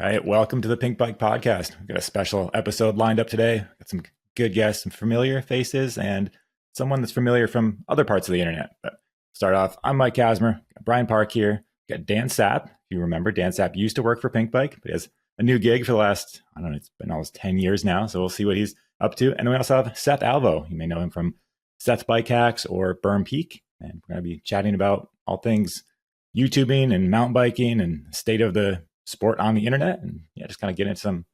right, welcome to the Pinkbike podcast. We've got a special episode lined up today. Got some good guests, some familiar faces, and someone that's familiar from other parts of the internet. But start off, I'm Mike Kasmer, got Brian Park here. Got Dan Sapp. If you remember, Dan Sapp used to work for Pinkbike, but he has a new gig for the last, I don't know, it's been almost 10 years now. So we'll see what he's up to. And we also have Seth Alvo. You may know him from Seth Bike Hacks or Burn Peak. And we're going to be chatting about all things YouTubing and mountain biking and state of the sport on the internet, and just kind of get into some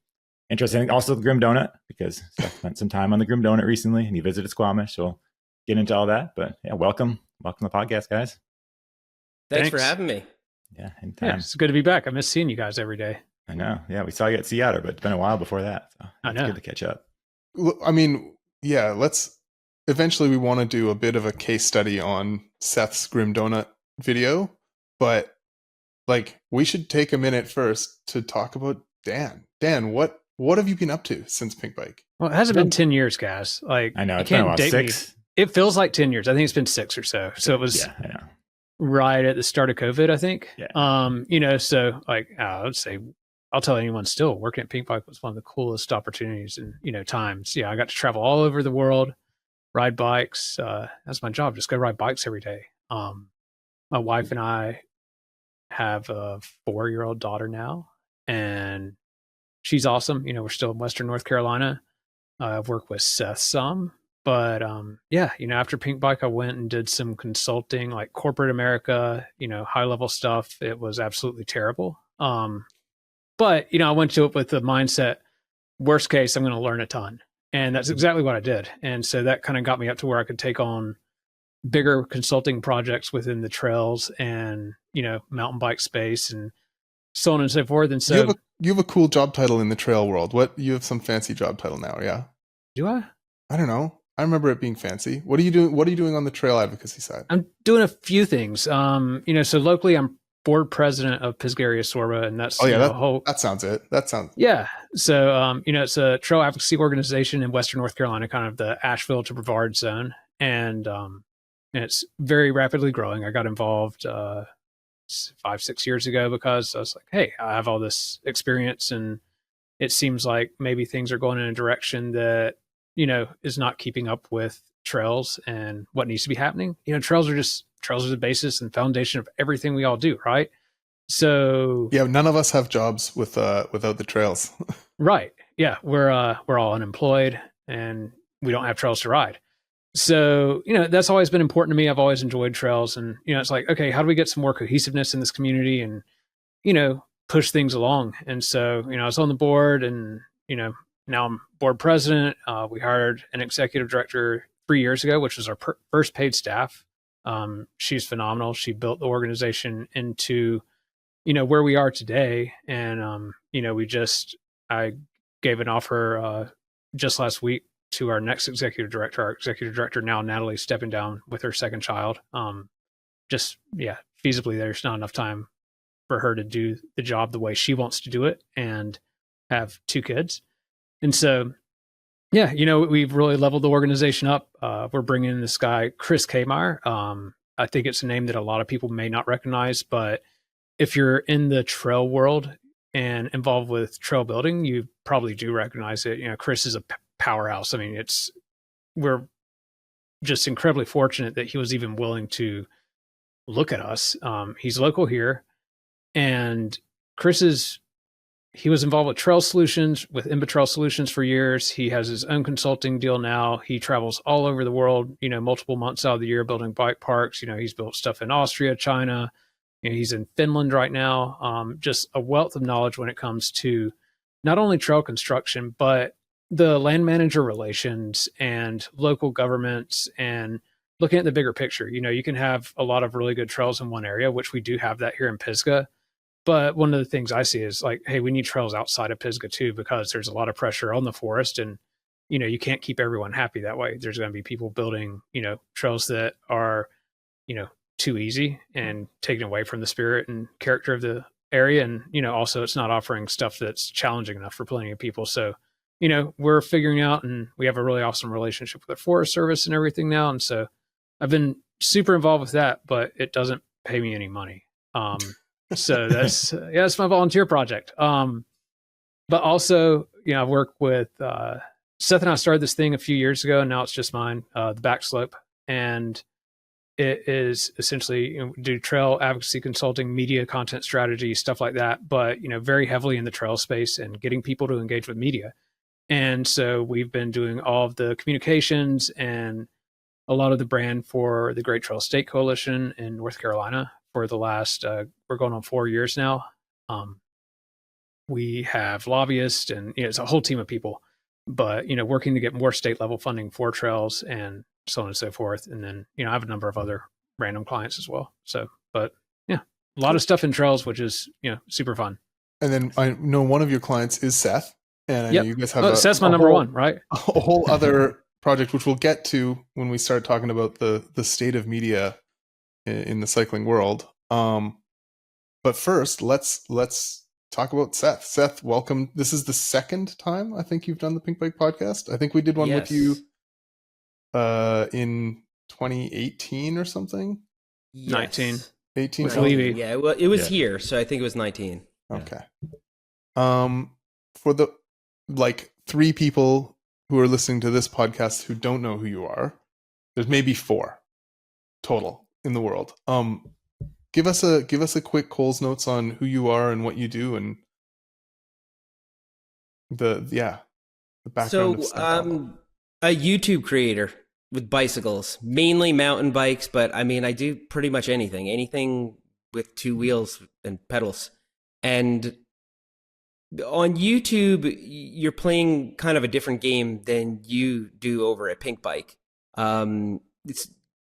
interesting. Also, the Grim Donut, because Seth spent some time on the Grim Donut recently, and he visited Squamish. So we'll get into all that. But welcome to the podcast, guys. Thanks for having me. Yeah, anytime. Yeah, it's good to be back. I miss seeing you guys every day. I know. Yeah, we saw you at Seattle, but it's been a while before that. So I know. It's good to catch up. I mean, let's eventually we want to do a bit of a case study on Seth's Grim Donut video, but we should take a minute first to talk about Dan. Dan, what have you been up to since Pinkbike? Well, it hasn't been 10 years, guys. I know, it's been about 6. It feels like 10 years. I think it's been 6 or so. So it was I know. Right at the start of COVID, I think. Yeah. So I would say, I'll tell anyone still, working at Pinkbike was one of the coolest opportunities and, times. Yeah, I got to travel all over the world, ride bikes. That's my job. Just go ride bikes every day. My wife and I have a 4-year-old daughter now, and she's awesome. We're still in Western North Carolina. I've worked with Seth some, but after Pinkbike, I went and did some consulting, like corporate America, high level stuff. It was absolutely terrible. But I went to it with the mindset, worst case, I'm going to learn a ton. And that's exactly what I did. And so that kind of got me up to where I could take on bigger consulting projects within the trails and, mountain bike space and so on and so forth. And so you have a cool job title in the trail world. You have some fancy job title now. Yeah. Do I? I don't know. I remember it being fancy. What are you doing? What are you doing on the trail advocacy side? I'm doing a few things. So locally I'm board president of Pisgah Area Sorba, and that's that sounds it. Yeah. So it's a trail advocacy organization in Western North Carolina, kind of the Asheville to Brevard zone, and it's very rapidly growing. I got involved 5-6 years ago because I was like, hey, I have all this experience, and it seems like maybe things are going in a direction that is not keeping up with trails and what needs to be happening. Trails are the basis and foundation of everything we all do, right? So none of us have jobs without the trails. Right. Yeah, we're all unemployed and we don't have trails to ride. So, that's always been important to me. I've always enjoyed trails, and it's like, okay, how do we get some more cohesiveness in this community and push things along? And so, I was on the board, and now I'm board president. We hired an executive director 3 years ago, which was our first paid staff. She's phenomenal. She built the organization into, where we are today. And, I gave an offer just last week to our next executive director. Our executive director now, Natalie, stepping down with her second child. Feasibly, there's not enough time for her to do the job the way she wants to do it and have 2 kids. And so, we've really leveled the organization up. We're bringing in this guy, Chris Kmeyer. I think it's a name that a lot of people may not recognize, but if you're in the trail world and involved with trail building, you probably do recognize it. Chris is a powerhouse. I mean, we're just incredibly fortunate that he was even willing to look at us. He's local here, and he was involved with Trail Solutions, with Imba Trail Solutions for years. He has his own consulting deal now. He travels all over the world, multiple months out of the year building bike parks. He's built stuff in Austria, China. He's in Finland right now. Just a wealth of knowledge when it comes to not only trail construction, but the land manager relations and local governments and looking at the bigger picture. You can have a lot of really good trails in one area, which we do have that here in Pisgah. But one of the things I see is like, hey, we need trails outside of Pisgah too, because there's a lot of pressure on the forest, and, you can't keep everyone happy that way. There's going to be people building, trails that are, too easy and taken away from the spirit and character of the area. And, also it's not offering stuff that's challenging enough for plenty of people. So, we're figuring out, and we have a really awesome relationship with the Forest Service and everything now. And so I've been super involved with that, but it doesn't pay me any money. So that's my volunteer project. But also, I work with Seth and I started this thing a few years ago, and now it's just mine, the Back Slope. And it is essentially do trail advocacy consulting, media content strategy, stuff like that, but very heavily in the trail space and getting people to engage with media. And so we've been doing all of the communications and a lot of the brand for the Great Trail State Coalition in North Carolina for the last we're going on 4 years now. We have lobbyists and it's a whole team of people, but working to get more state level funding for trails and so on and so forth. And then, I have a number of other random clients as well. So, but yeah, a lot of stuff in trails, which is, super fun. And then I know one of your clients is Seth. And I know you guys have Seth's my number one, right? A whole other project, which we'll get to when we start talking about the state of media in the cycling world. But first, let's talk about Seth. Seth, welcome. This is the second time I think you've done the Pinkbike podcast. I think we did one with you in 2018 or something. Yes. 19. 18. With Levy. Yeah, well, it was here, so I think it was 19. Okay. For the 3 people who are listening to this podcast who don't know who you are, there's maybe 4 total in the world. Give us a quick Coles Notes on who you are and what you do and the background of So, stuff. a YouTube creator with bicycles, mainly mountain bikes, but I mean, I do pretty much anything with 2 wheels and pedals. And on YouTube, you're playing kind of a different game than you do over at Pinkbike.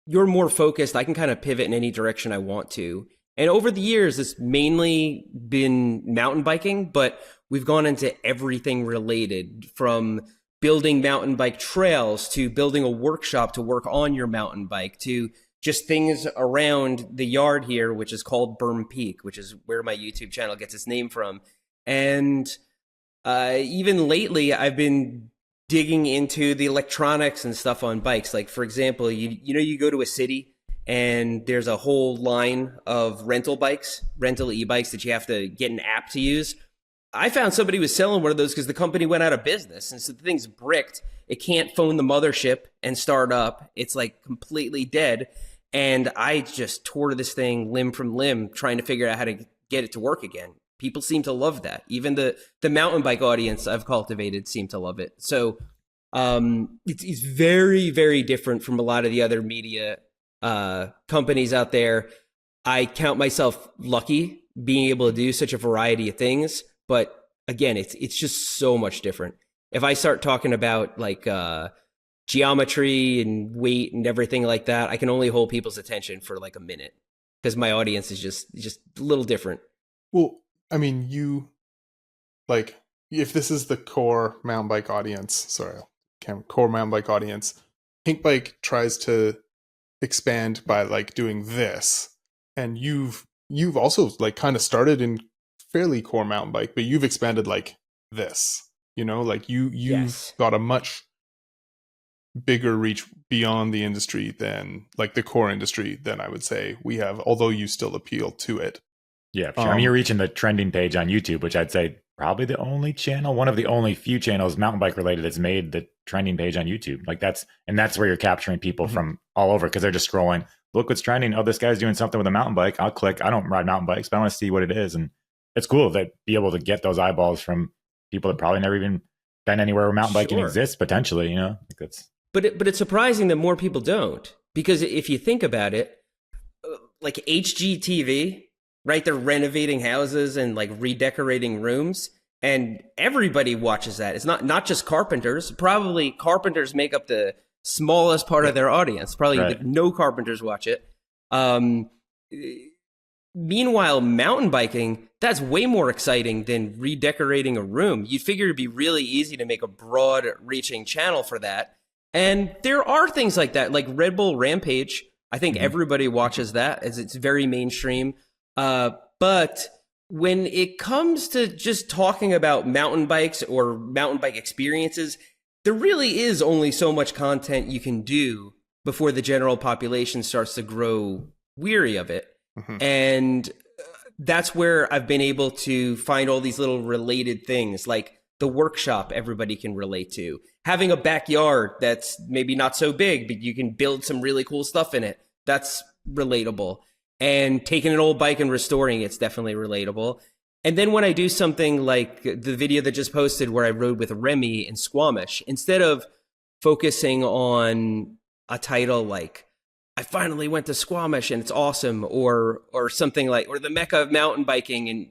You're more focused. I can kind of pivot in any direction I want to. And over the years, it's mainly been mountain biking, but we've gone into everything related, from building mountain bike trails to building a workshop to work on your mountain bike to just things around the yard here, which is called Berm Peak, which is where my YouTube channel gets its name from. And even lately, I've been digging into the electronics and stuff on bikes. Like, for example, you go to a city and there's a whole line of rental e-bikes that you have to get an app to use. I found somebody was selling one of those because the company went out of business. And so the thing's bricked. It can't phone the mothership and start up. It's like completely dead. And I just tore this thing limb from limb trying to figure out how to get it to work again. People seem to love that. Even the mountain bike audience I've cultivated seem to love it. So it's very, very different from a lot of the other media companies out there. I count myself lucky being able to do such a variety of things. But again, it's just so much different. If I start talking about geometry and weight and everything like that, I can only hold people's attention for like a minute because my audience is just a little different. Well, I mean, if this is the core mountain bike audience, Pinkbike tries to expand by doing this, and you've also kind of started in fairly core mountain bike, but you've expanded like this, you've Yes. got a much bigger reach beyond the industry than the core industry than I would say we have, although you still appeal to it. Yeah, sure. I mean, you're reaching the trending page on YouTube, which I'd say probably the only channel, one of the only few channels mountain bike related that's made the trending page on YouTube. That's where you're capturing people from all over because they're just scrolling. Look what's trending. Oh, this guy's doing something with a mountain bike. I'll click. I don't ride mountain bikes, but I want to see what it is. And it's cool that be able to get those eyeballs from people that probably never even been anywhere where mountain biking exists potentially. But it's surprising that more people don't, because if you think about it, like HGTV, right? They're renovating houses and redecorating rooms, and everybody watches that. It's not just carpenters. Probably carpenters make up the smallest part of their audience. Probably no carpenters watch it. Meanwhile, mountain biking, that's way more exciting than redecorating a room. You'd figure it'd be really easy to make a broad reaching channel for that. And there are things like that, like Red Bull Rampage. I think everybody watches that as it's very mainstream. But when it comes to just talking about mountain bikes or mountain bike experiences, there really is only so much content you can do before the general population starts to grow weary of it. And that's where I've been able to find all these little related things, like the workshop everybody can relate to, having a backyard that's maybe not so big, but you can build some really cool stuff in it. That's relatable. And taking an old bike and restoring it's definitely relatable. And then when I do something like the video that just posted where I rode with Remy in Squamish, instead of focusing on a title like I finally went to Squamish and it's awesome, or something like, or the Mecca of mountain biking, and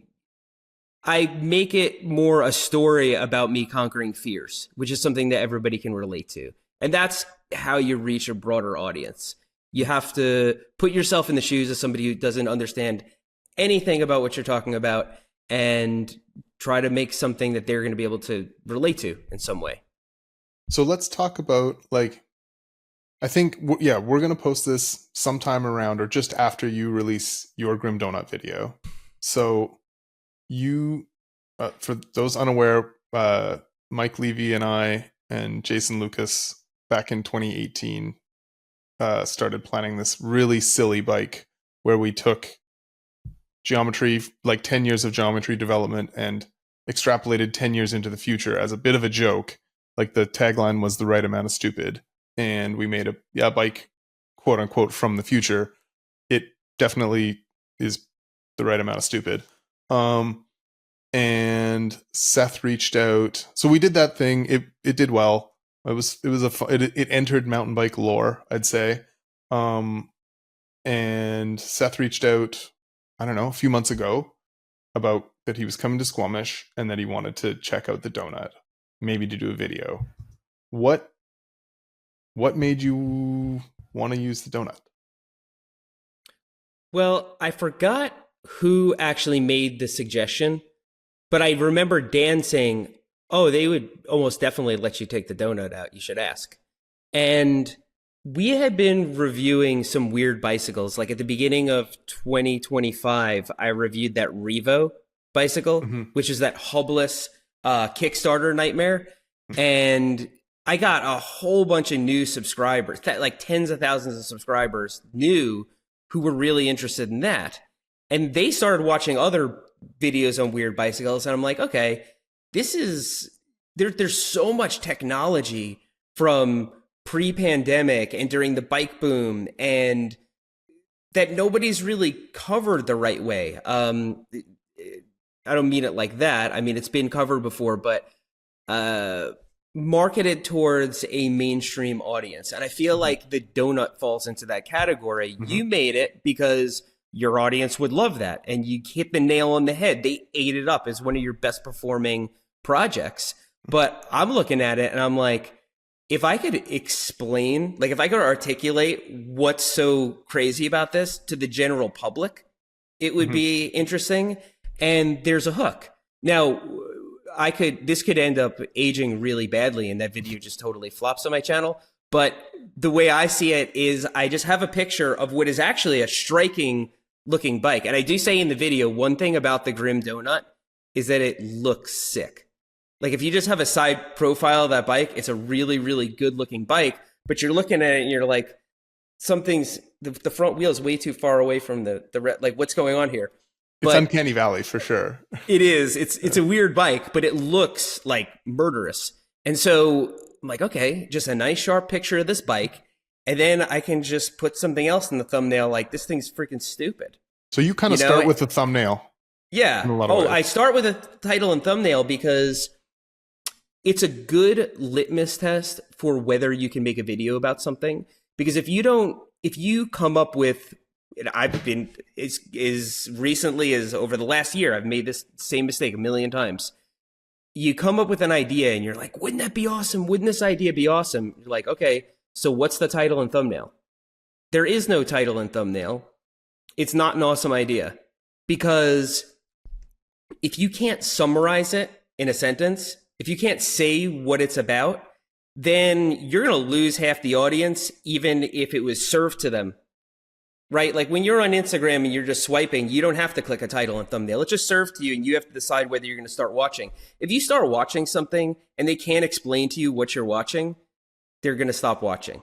I make it more a story about me conquering fears, which is something that everybody can relate to. And that's how you reach a broader audience. You have to put yourself in the shoes of somebody who doesn't understand anything about what you're talking about and try to make something that they're going to be able to relate to in some way. So let's talk about, like, I think, yeah, we're going to post this sometime around or just after you release your Grim Donut video. So you, for those unaware, Mike Levy and I and Jason Lucas back in 2018 started planning this really silly bike where we took geometry, like 10 years of geometry development, and extrapolated 10 years into the future as a bit of a joke. Like the tagline was the right amount of stupid. And we made a bike, quote unquote, from the future. It definitely is the right amount of stupid. And Seth reached out. So we did that thing. It did well. It entered mountain bike lore, I'd say. And Seth reached out, I don't know, a few months ago about that he was coming to Squamish and that he wanted to check out the donut, maybe to do a video. What made you want to use the donut? Well, I forgot who actually made the suggestion, but I remember Dan saying, oh, they would almost definitely let you take the donut out. You should ask. And we had been reviewing some weird bicycles. Like at the beginning of 2025, I reviewed that Revo bicycle, which is that hubless Kickstarter nightmare. And I got a whole bunch of new subscribers, like tens of thousands of subscribers new, who were really interested in that. And they started watching other videos on weird bicycles. And I'm like, okay, there's so much technology from pre-pandemic and during the bike boom, and that nobody's really covered the right way. I don't mean it like that. I mean, it's been covered before, but marketed towards a mainstream audience. And I feel like the donut falls into that category. You made it because your audience would love that. And you hit the nail on the head. They ate it up as one of your best performing projects. But I'm looking at it and I'm like, if I could explain, like if I could articulate what's so crazy about this to the general public, it would be interesting. And there's a hook. Now, this could end up aging really badly and that video just totally flops on my channel. But the way I see it is I just have a picture of what is actually a striking looking bike. And I do say in the video, one thing about the Grim Donut is that it looks sick. Like if you just have a side profile of that bike, it's a really, really good looking bike, but you're looking at it and you're like, the front wheel is way too far away from like what's going on here? It's uncanny valley for sure. It is. It's a weird bike, but it looks like murderous. And so I'm like, okay, just a nice sharp picture of this bike. And then I can just put something else in the thumbnail. Like this thing's freaking stupid. So you kind of start with the thumbnail. Yeah. I start with a title and thumbnail because it's a good litmus test for whether you can make a video about something. Because if you come up with, I've been as recently as over the last year, I've made this same mistake a million times. You come up with an idea and you're like, wouldn't that be awesome? Wouldn't this idea be awesome? You're like, okay, so what's the title and thumbnail? There is no title and thumbnail. It's not an awesome idea. Because if you can't summarize it in a sentence, if you can't say what it's about, then you're going to lose half the audience, even if it was served to them. Right? Like when you're on Instagram and you're just swiping, you don't have to click a title and thumbnail. It's just served to you and you have to decide whether you're going to start watching. If you start watching something and they can't explain to you what you're watching, they're going to stop watching.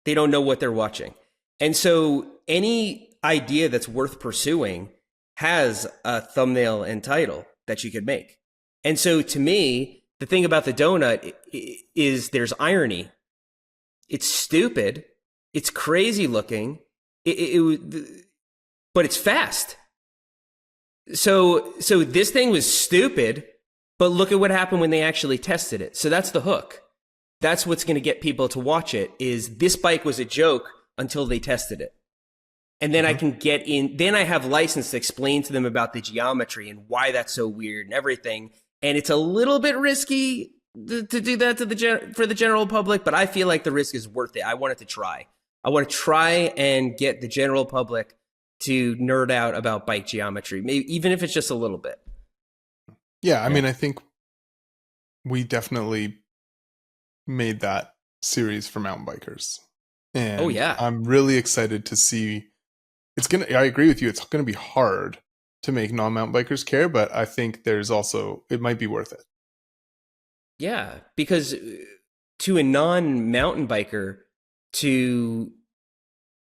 They don't know what they're watching. And so any idea that's worth pursuing has a thumbnail and title that you could make. And so to me, the thing about the donut is there's irony. It's stupid. It's crazy looking. But it's fast. So this thing was stupid, but look at what happened when they actually tested it. So that's the hook. That's what's going to get people to watch it, is this bike was a joke until they tested it. And then I can get in, then I have license to explain to them about the geometry and why that's so weird and everything. And it's a little bit risky to do that for the general public, but I feel like the risk is worth it. I want it to try. I want to try and get the general public to nerd out about bike geometry, maybe even if it's just a little bit. Yeah, I mean, I think we definitely made that series for mountain bikers. And oh yeah, I'm really excited to see. I agree with you. It's going to be hard to make non-mountain bikers care, but I think it might be worth it. Yeah, because to a non-mountain biker to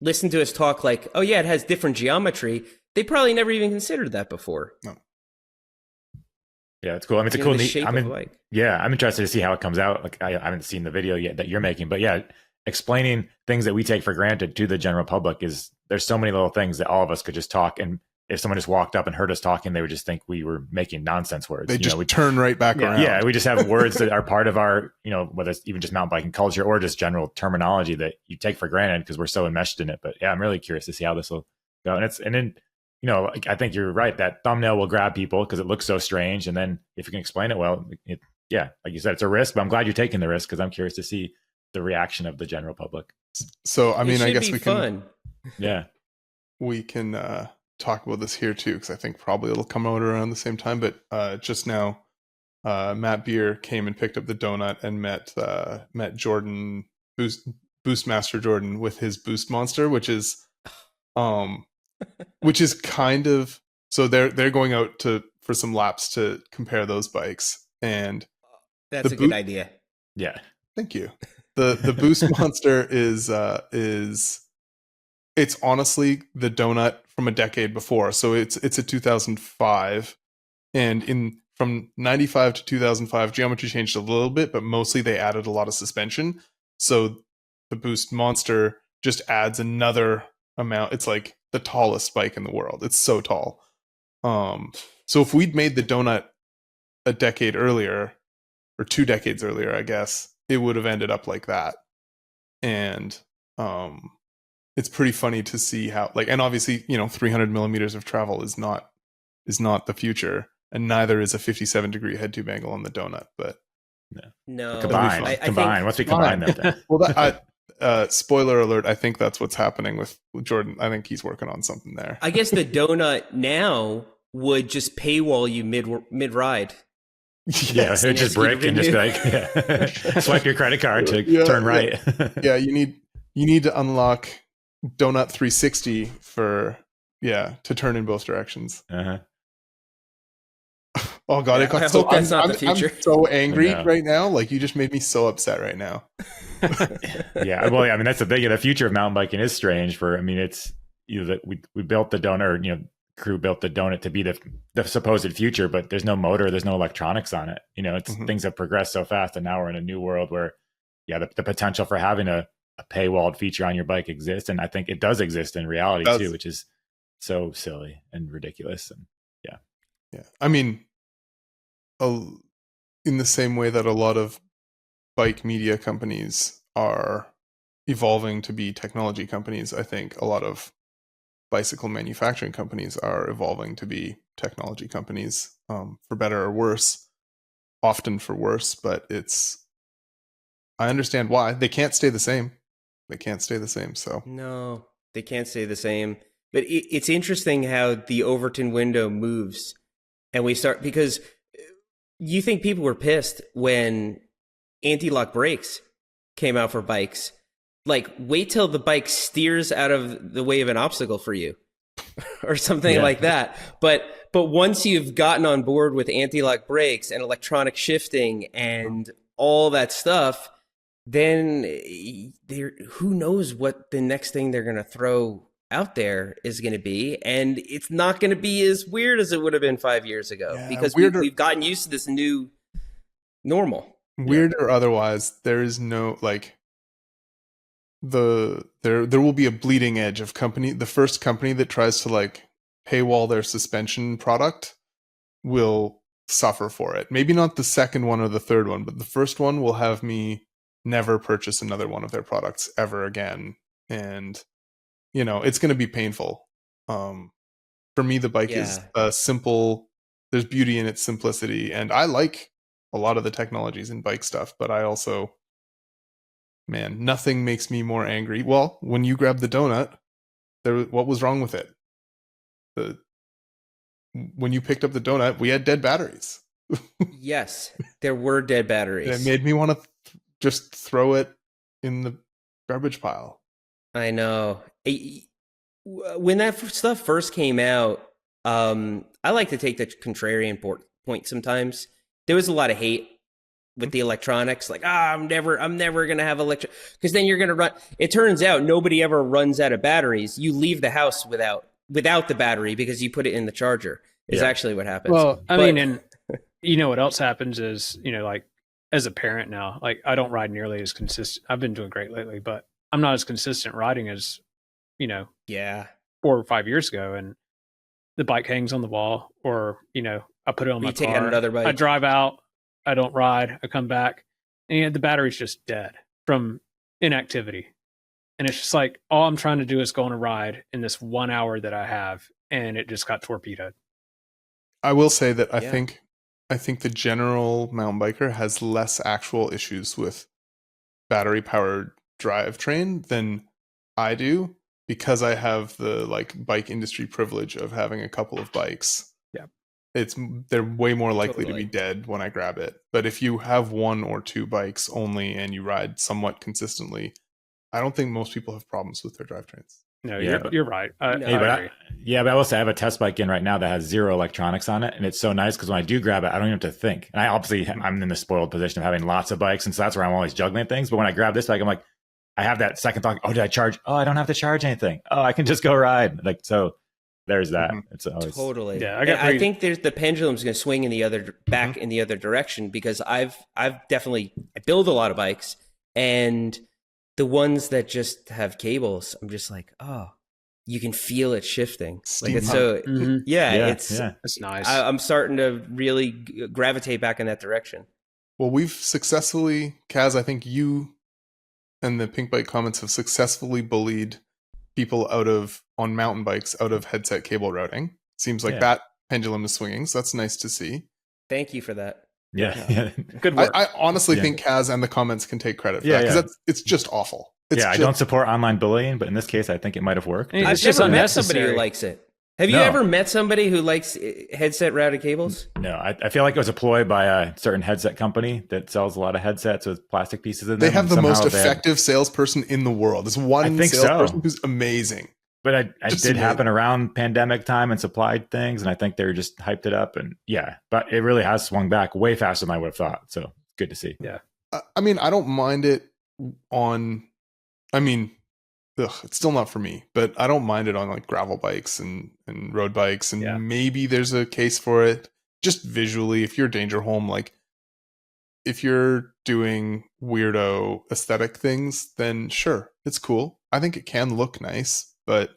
listen to us talk like, oh yeah, it has different geometry, they probably never even considered that before. No. Yeah, it's cool. I mean, it's a cool, neat. I'm interested to see how it comes out. Like, I haven't seen the video yet that you're making, but yeah, explaining things that we take for granted to the general public there's so many little things that all of us could just talk, and if someone just walked up and heard us talking, they would just think we were making nonsense words. They just turn right back around. Yeah, we just have words that are part of our, whether it's even just mountain biking culture or just general terminology that you take for granted because we're so enmeshed in it. But yeah, I'm really curious to see how this will go. And then I think you're right. That thumbnail will grab people because it looks so strange. And then if you can explain it well, like you said, it's a risk, but I'm glad you're taking the risk because I'm curious to see the reaction of the general public. So, I mean, I guess we can. Yeah. We can talk about this here too, because I think probably it'll come out around the same time. But just now, Matt Beer came and picked up the donut and met Jordan, Boostmaster Jordan, with his Boost Monster, which is kind of, so they're going out for some laps to compare those bikes, and that's a good idea. Yeah, thank you. The Boost Monster is it's honestly the donut from a decade before. So it's a 2005, and from 95 to 2005, geometry changed a little bit, but mostly they added a lot of suspension. So the Boost Monster just adds another amount. It's like the tallest bike in the world. It's so tall. So if we'd made the donut a decade earlier, or 2 decades earlier, I guess, it would have ended up like that. And it's pretty funny to see how, and obviously, 300 millimeters of travel is not the future, and neither is a 57-degree head tube angle on the donut. But no, combine. Once we combine them, well, spoiler alert, I think that's what's happening with Jordan. I think he's working on something there. I guess the donut now would just paywall you mid ride. Yeah, it would just brick and just be like, swipe your credit card to turn right. Yeah, you need to unlock Donut 360 to turn in both directions. Uh-huh. Oh god, it got I hope that's not the future. I'm so angry right now. Like, you just made me so upset right now. Yeah, well, I mean, that's the thing. The future of mountain biking is strange. It's that we built the donut, or crew built the donut to be the supposed future, but there's no motor, there's no electronics on it. Things have progressed so fast, and now we're in a new world where, the potential for having a paywalled feature on your bike exists, and I think it does exist in reality too, which is so silly and ridiculous. And yeah, I mean, in the same way that a lot of bike media companies are evolving to be technology companies, I think a lot of bicycle manufacturing companies are evolving to be technology companies, for better or worse, often for worse, but I understand why. They can't stay the same. So no, they can't stay the same. But it's interesting how the Overton window moves, and because you think people were pissed when anti-lock brakes came out for bikes. Like, wait till the bike steers out of the way of an obstacle for you or something like that. But once you've gotten on board with anti-lock brakes and electronic shifting and all that stuff, then who knows what the next thing they're going to throw out there is going to be, and it's not going to be as weird as it would have been 5 years ago because we've gotten used to this new normal. Weird or otherwise, there is no like there will be a bleeding edge of the first company that tries to like paywall their suspension product will suffer for it. Maybe not the second one or the third one, but the first one will have me never purchase another one of their products ever again. And it's going to be painful. For me, the bike is simple. There's beauty in its simplicity, and I like a lot of the technologies in bike stuff, but I also, man, nothing makes me more angry. Well, when you grabbed the donut, what was wrong with it? When you picked up the donut, we had dead batteries. Yes, there were dead batteries. It made me want to just throw it in the garbage pile. I know. When that stuff first came out, I like to take the contrarian point sometimes. There was a lot of hate with the electronics, like, I'm never going to have electric, because then you're going to run. It turns out nobody ever runs out of batteries. You leave the house without the battery because you put it in the charger is actually what happens. Well, I mean, and what else happens is, like as a parent now, like I don't ride nearly as consistent. I've been doing great lately, but I'm not as consistent riding as, 4 or 5 years ago. And the bike hangs on the wall, or, I put it on my car. Take out another bike. I drive out, I don't ride, I come back, and the battery's just dead from inactivity. And it's just like, all I'm trying to do is go on a ride in this 1 hour that I have, and it just got torpedoed. I will say that I think the general mountain biker has less actual issues with battery powered drivetrain than I do, because I have the like bike industry privilege of having a couple of bikes. Yeah. They're way more likely to be dead when I grab it. But if you have 1 or 2 bikes only and you ride somewhat consistently, I don't think most people have problems with their drivetrains. No, you're right. I agree. But I will say I have a test bike in right now that has 0 electronics on it, and it's so nice because when I do grab it, I don't even have to think. And I'm in the spoiled position of having lots of bikes, and so that's where I'm always juggling things. But when I grab this bike, I'm like, I have that second thought. Oh, did I charge? Oh, I don't have to charge anything. Oh, I can just go ride. Like, so there's that. Mm-hmm. It's always totally. Yeah, I think there's the pendulum's going to swing in the other back in the other direction, because I build a lot of bikes, and the ones that just have cables, I'm just like, oh, you can feel it shifting. Like it's so, it's nice. I'm starting to really gravitate back in that direction. Well, we've successfully, Kaz, I think you and the Pinkbike comments have successfully bullied people on mountain bikes out of headset cable routing. Seems like that pendulum is swinging, so that's nice to see. Thank you for that. Yeah. Good work. I honestly think Kaz and the comments can take credit for that, because it's just awful. I don't support online bullying, but in this case, I think it might have worked. I've never met somebody who likes it. Have you ever met somebody who likes headset routed cables? No, I feel like it was a ploy by a certain headset company that sells a lot of headsets with plastic pieces in them. They have the most effective salesperson in the world. There's one salesperson who's amazing. But I did happen around pandemic time and supplied things, and I think they just hyped it up. And but it really has swung back way faster than I would have thought. So good to see. Yeah. I mean, I don't mind it it's still not for me, but I don't mind it on like gravel bikes and road bikes, and maybe there's a case for it just visually. If you're danger home, like if you're doing weirdo aesthetic things, then sure, it's cool. I think it can look nice, but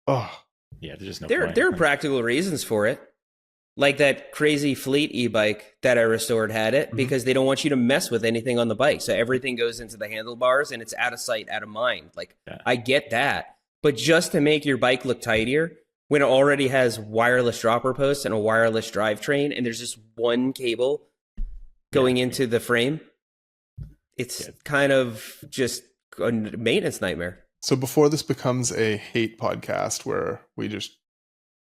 there's just no point. There are practical reasons for it. Like that crazy Fleet e-bike that I restored had it, because they don't want you to mess with anything on the bike. So everything goes into the handlebars and it's out of sight, out of mind. Like, I get that. But just to make your bike look tidier, when it already has wireless dropper posts and a wireless drivetrain, and there's just one cable going into the frame, it's kind of just a maintenance nightmare. So before this becomes a hate podcast where we just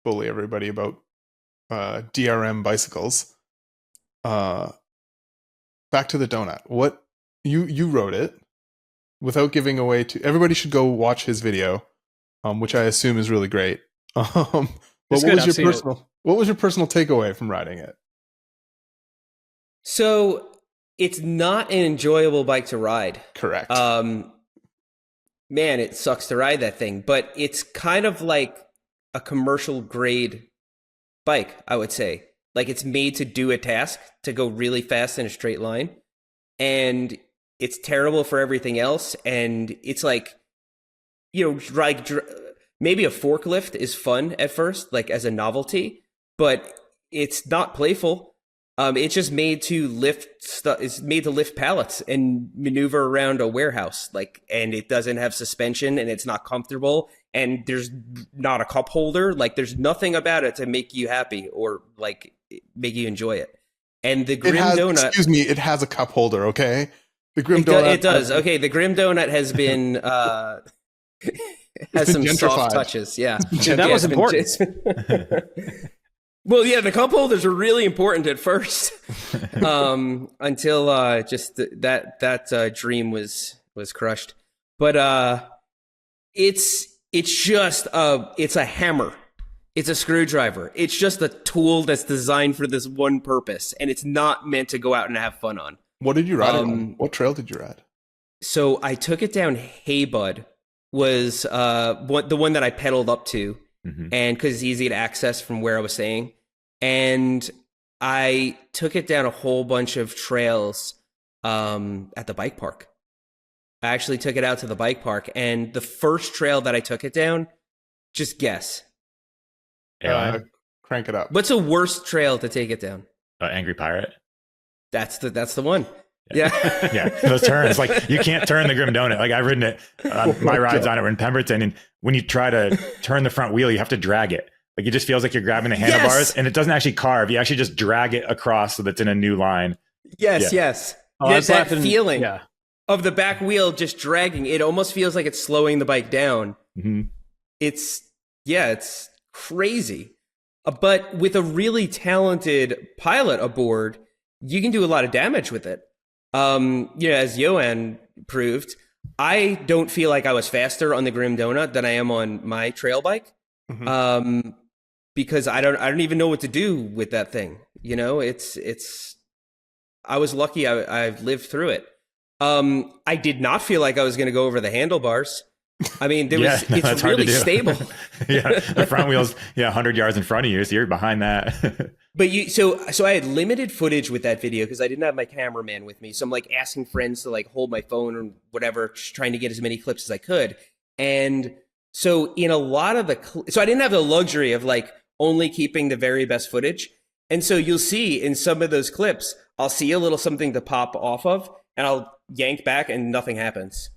bully everybody about DRM bicycles, back to the donut. What you wrote it without giving away to everybody. Should go watch his video, which I assume is really great. But what was your personal takeaway from riding it? So it's not an enjoyable bike to ride. Correct. man, it sucks to ride that thing. But it's kind of like a commercial grade bike, I would say. Like it's made to do a task, to go really fast in a straight line. And it's terrible for everything else. And it's like, like maybe a forklift is fun at first, like as a novelty, but it's not playful. It's just made to lift stuff. It's made to lift pallets and maneuver around a warehouse. And it doesn't have suspension, and it's not comfortable. And there's not a cup holder. Like, there's nothing about it to make you happy or like make you enjoy it. And the Grim Donut. Excuse me, it has a cup holder. Okay, the Grim Donut. It does. Okay, the Grim Donut has been has some gentrified. soft touches. Yeah, that was important. Well, yeah, the cup holders are really important at first, until just that dream was crushed. But it's just it's a hammer, it's a screwdriver. It's just a tool that's designed for this one purpose, and it's not meant to go out and have fun on. What did you ride it on? What trail did you ride? So I took it down. Hey Bud was the one that I pedaled up to. Mm-hmm. And because it's easy to access from where I was staying. And I took it down a whole bunch of trails at the bike park. I actually took it out to the bike park. And the first trail that I took it down, just guess. Crank it up. What's the worst trail to take it down? Angry Pirate. That's the one. Yeah. Yeah. Those turns, like you can't turn the Grim Donut. Like I've ridden it, my rides on it were in Pemberton. And when you try to turn the front wheel, you have to drag it. Like it just feels like you're grabbing the handlebars, and it doesn't actually carve. You actually just drag it across so that's in a new line. Yes. Oh, That feeling of the back wheel just dragging, it almost feels like it's slowing the bike down. Mm-hmm. It's crazy. But with a really talented pilot aboard, you can do a lot of damage with it. As Johan proved, I don't feel like I was faster on the Grim Donut than I am on my trail bike. Mm-hmm. Because I don't even know what to do with that thing. I was lucky I've lived through it. I did not feel like I was going to go over the handlebars. I mean, it's really stable. Yeah, the front wheel's 100 yards in front of you, so you're behind that. But so I had limited footage with that video because I didn't have my cameraman with me. So I'm like asking friends to like hold my phone or whatever, just trying to get as many clips as I could. And so in a lot of so I didn't have the luxury of like only keeping the very best footage. And so you'll see in some of those clips, I'll see a little something to pop off of, and I'll yank back and nothing happens.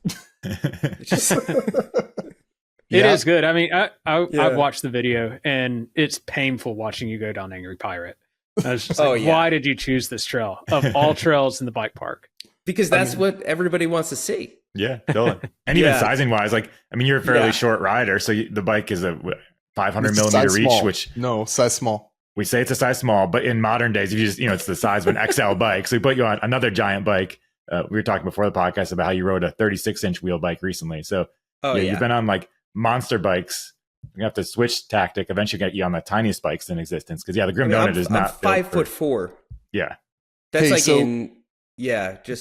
It is good. I mean, I've watched the video, and it's painful watching you go down Angry Pirate. I was just why did you choose this trail of all trails in the bike park? Because that's what everybody wants to see. Yeah, totally. And even sizing wise, like, I mean, you're a fairly short rider, so the bike is a 500 millimeter reach, small. which Size small. We say it's a size small, but in modern days, if you just, it's the size of an XL bike. So we put you on another giant bike. We were talking before the podcast about how you rode a 36-inch wheel bike recently. So you've been on like monster bikes. You have to switch tactic. Eventually get you on the tiniest bikes in existence. Because the Grim Donut is not I'm 5'4". Yeah. That's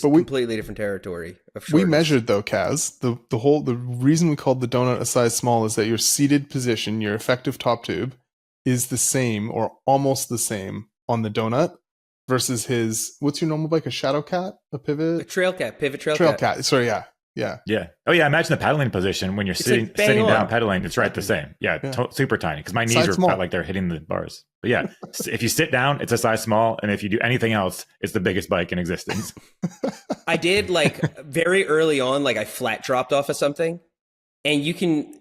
completely different territory of shortness. We measured though, Kaz. The reason we called the donut a size small is that your seated position, your effective top tube, is the same or almost the same on the donut versus what's your normal bike? A Shadow Cat? A Pivot? A Trail Cat. Pivot Trail Cat. Sorry, yeah. Oh yeah, imagine the pedaling position when you're sitting down pedaling. It's right the same. Super tiny because my knees felt like they're hitting the bars. But yeah, if you sit down, it's a size small, and if you do anything else, it's the biggest bike in existence. I did like very early on, like I flat dropped off of something, and you can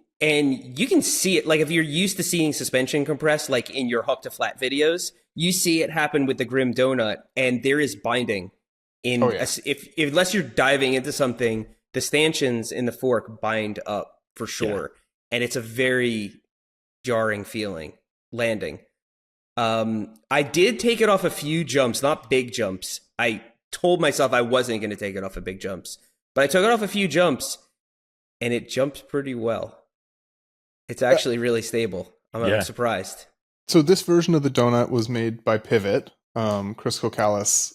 see it. Like if you're used to seeing suspension compress, like in your hook to flat videos, you see it happen with the Grim Donut, and there is binding in unless you're diving into something. The stanchions in the fork bind up for sure. And it's a very jarring feeling landing. I did take it off a few jumps, not big jumps. I told myself I wasn't going to take it off of big jumps, but I took it off a few jumps and it jumps pretty well. It's actually really stable. I'm surprised. So this version of the donut was made by Pivot. Chris Kokalis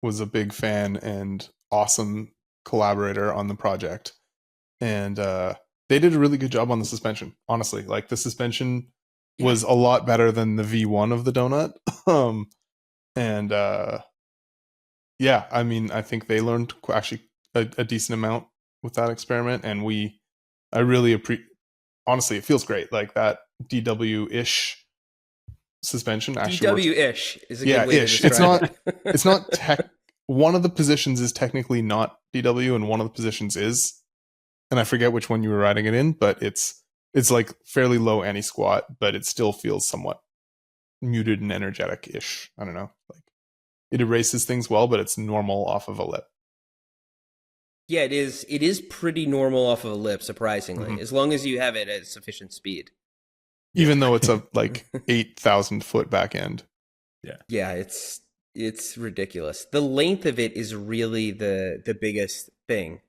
was a big fan and awesome collaborator on the project, and they did a really good job on the suspension. Honestly, like the suspension was a lot better than the V1 of the donut. And yeah, I mean, I think they learned actually a decent amount with that experiment, and I really appreciate. Honestly, it feels great. Like that DW-ish suspension actually DW-ish is a good way ish. to describe It's not tech. One of the positions is technically not DW, and one of the positions is, and I forget which one you were riding it in, but it's like fairly low anti-squat, but it still feels somewhat muted and energetic-ish. I don't know. Like it erases things well, but it's normal off of a lip. Yeah, it is. It is pretty normal off of a lip, surprisingly, as long as you have it at sufficient speed. Even though it's a like 8,000 foot back end. Yeah, it's ridiculous. The length of it is really the biggest thing.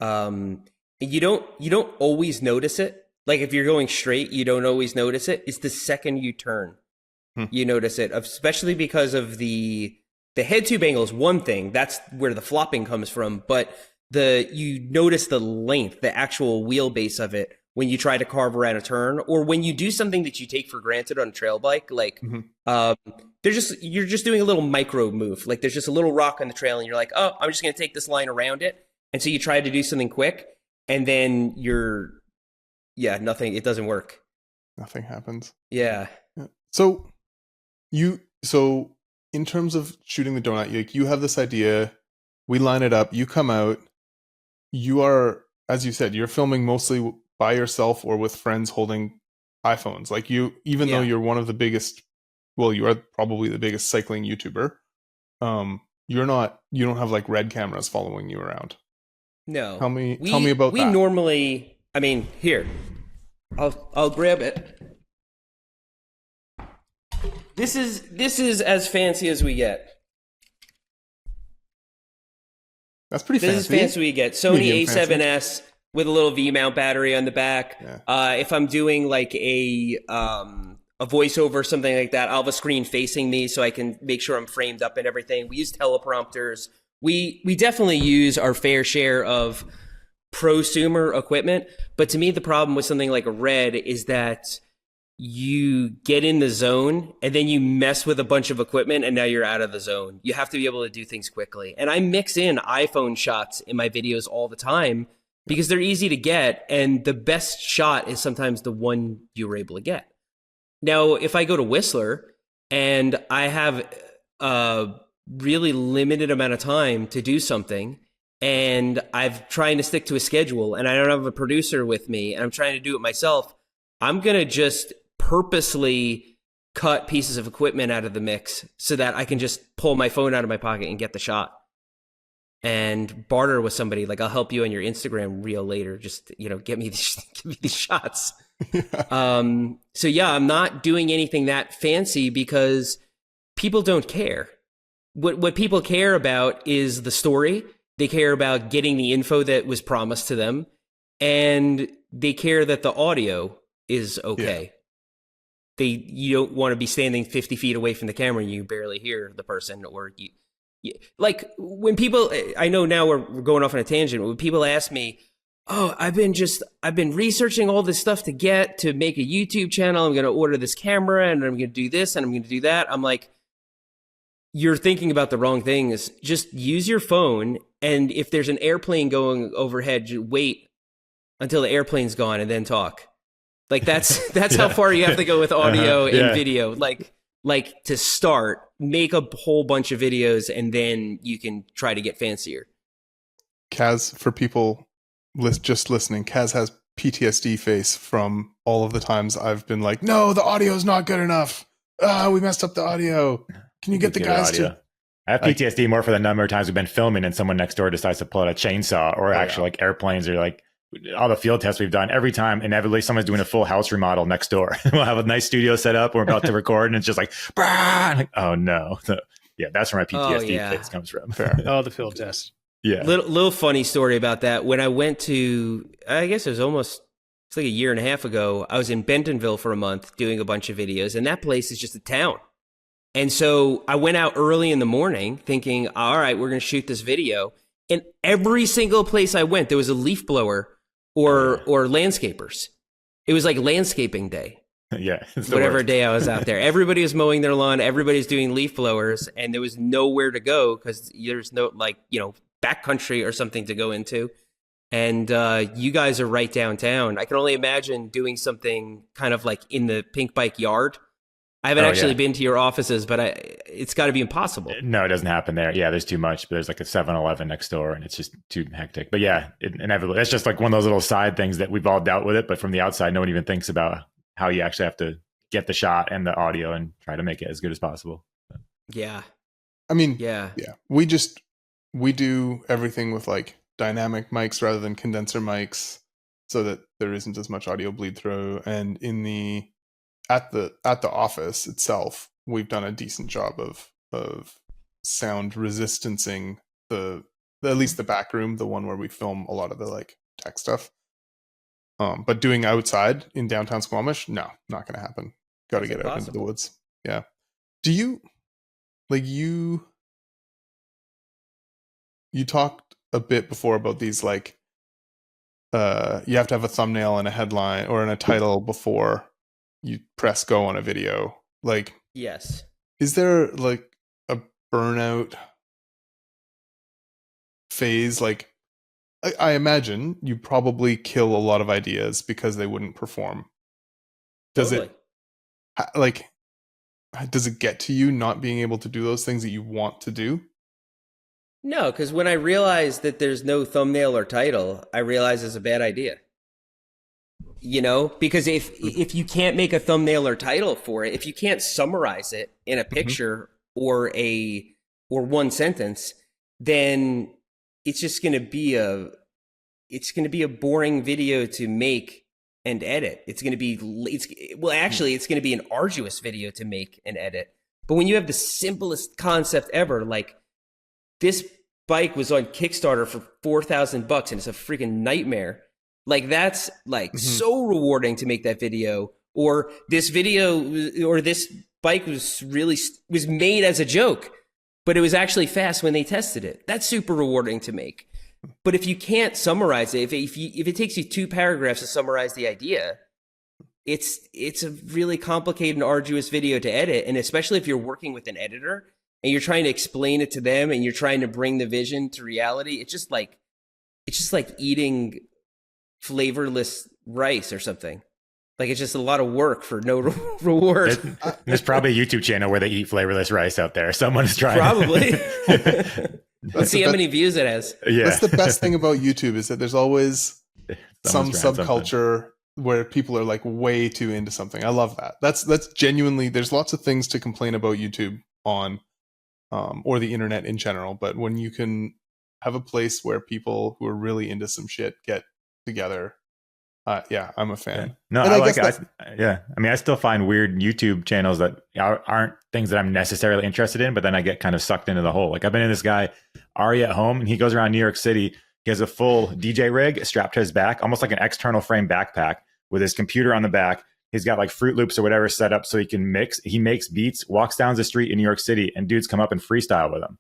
You don't always notice it. Like if you're going straight, you don't always notice it. It's the second you turn, you notice it, especially because of the head tube angle is one thing. That's where the flopping comes from. But you notice the length, the actual wheelbase of it when you try to carve around a turn, or when you do something that you take for granted on a trail bike. Like you're just doing a little micro move. Like there's just a little rock on the trail, and you're like, oh, I'm just going to take this line around it. And so you try to do something quick, and then nothing. It doesn't work. Nothing happens. Yeah. So in terms of shooting the donut, you have this idea, we line it up, you come out, you are, as you said, you're filming mostly by yourself or with friends holding iPhones. Like even though you're one of the biggest, well, you are probably the biggest cycling YouTuber, you don't have like red cameras following you around. No. Tell me about that. We normally, I mean, here, I'll grab it. This is as fancy as we get. That's pretty fancy. This is fancy we get. Sony A7S with a little V-mount battery on the back. Yeah. If I'm doing like a voiceover or something like that, I'll have a screen facing me so I can make sure I'm framed up and everything. We use teleprompters. We definitely use our fair share of prosumer equipment. But to me, the problem with something like a Red is that you get in the zone and then you mess with a bunch of equipment and now you're out of the zone. You have to be able to do things quickly. And I mix in iPhone shots in my videos all the time because they're easy to get. And the best shot is sometimes the one you were able to get. Now, if I go to Whistler and I have a really limited amount of time to do something and I'm trying to stick to a schedule and I don't have a producer with me and I'm trying to do it myself, I'm going to just purposely cut pieces of equipment out of the mix so that I can just pull my phone out of my pocket and get the shot and barter with somebody. Like, I'll help you on your Instagram reel later. Just, give me these shots. So yeah, I'm not doing anything that fancy because people don't care. What people care about is the story. They care about getting the info that was promised to them, and they care that the audio is okay. Yeah. You don't want to be standing 50 feet away from the camera and you barely hear the person, or like when people, I know now we're going off on a tangent. When people ask me, oh, I've been researching all this stuff to make a YouTube channel. I'm going to order this camera and I'm going to do this and I'm going to do that. I'm like, you're thinking about the wrong things. Just use your phone. And if there's an airplane going overhead, wait until the airplane's gone and then talk. Like that's how far you have to go with audio and video. Like to start, make a whole bunch of videos and then you can try to get fancier. Kaz, for people just listening, Kaz has PTSD face from all of the times I've been like, no, the audio's not good enough. We messed up the audio. Can you get the guys to... I have PTSD more for the number of times we've been filming and someone next door decides to pull out a chainsaw, or like airplanes, or like all the field tests we've done. Every time, inevitably, someone's doing a full house remodel next door. We'll have a nice studio set up. We're about to record, and it's just like, like, oh no. So, yeah, that's where my PTSD face comes from. Oh, the field test. Yeah. Little funny story about that. When I went to, I guess it's like a year and a half ago, I was in Bentonville for a month doing a bunch of videos, and that place is just a town. And so I went out early in the morning thinking, all right, we're going to shoot this video. And every single place I went, there was a leaf blower or landscapers. It was like landscaping day. Yeah. Whatever day I was out there, everybody was mowing their lawn, everybody's doing leaf blowers, and there was nowhere to go because there's no backcountry or something to go into. And you guys are right downtown. I can only imagine doing something kind of like in the Pinkbike yard. I haven't actually been to your offices, but it's got to be impossible. No, it doesn't happen there. Yeah, there's too much, but there's like a 7-Eleven next door and it's just too hectic. But yeah, inevitably, that's just like one of those little side things that we've all dealt with it. But from the outside, no one even thinks about how you actually have to get the shot and the audio and try to make it as good as possible. Yeah. I mean, yeah. We do everything with like dynamic mics rather than condenser mics so that there isn't as much audio bleed through. And at the office itself, we've done a decent job of sound resistancing at least the back room, the one where we film a lot of the like tech stuff. But doing outside in downtown Squamish, no, not going to happen. Got to get out into the woods. Yeah. Do you you talked a bit before about these like you have to have a thumbnail and a headline or in a title before you press go on a video. Like, yes. Is there like a burnout phase? Like, I imagine you probably kill a lot of ideas because they wouldn't perform. Does it get to you not being able to do those things that you want to do? No, because when I realize that there's no thumbnail or title, I realize it's a bad idea. Because if you can't make a thumbnail or title for it, if you can't summarize it in a picture or one sentence, then it's just going to be a boring video to make and edit. It's going to be an arduous video to make and edit. But when you have the simplest concept ever, like this bike was on Kickstarter for $4,000 and it's a freaking nightmare. Like that's like so rewarding to make that video, or this bike was made as a joke, but it was actually fast when they tested it. That's super rewarding to make. But if you can't summarize it, if it takes you 2 paragraphs to summarize the idea, it's a really complicated and arduous video to edit. And especially if you're working with an editor and you're trying to explain it to them and you're trying to bring the vision to reality, it's just like eating flavorless rice or something. Like it's just a lot of work for no reward. There's probably a YouTube channel where they eat flavorless rice out there. Someone's trying. Probably. Let's see how many views it has. Yeah. That's the best thing about YouTube is that there's always some subculture where people are like way too into something. I love that. That's genuinely, there's lots of things to complain about YouTube on, or the internet in general. But when you can have a place where people who are really into some shit get together, I'm a fan. Yeah. No, I like it. I mean, I still find weird YouTube channels that aren't things that I'm necessarily interested in, but then I get kind of sucked into the whole. Like I've been in this guy, Ari at Home, and he goes around New York City. He has a full DJ rig strapped to his back, almost like an external frame backpack with his computer on the back. He's got like Fruit Loops or whatever set up so he can mix. He makes beats, walks down the street in New York City, and dudes come up and freestyle with him.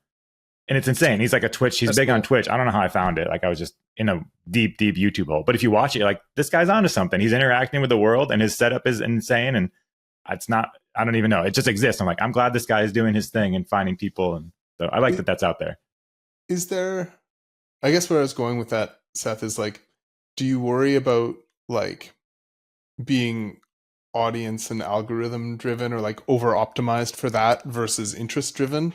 And it's insane. He's like a Twitch. He's big on Twitch. I don't know how I found it. Like I was just in a deep, deep YouTube hole. But if you watch it, like this guy's onto something. He's interacting with the world and his setup is insane. And it's not, I don't even know. It just exists. I'm like, I'm glad this guy is doing his thing and finding people. And so I like that that's out there. Is there, I guess where I was going with that, Seth, is like, do you worry about like being audience and algorithm driven or like over optimized for that versus interest driven?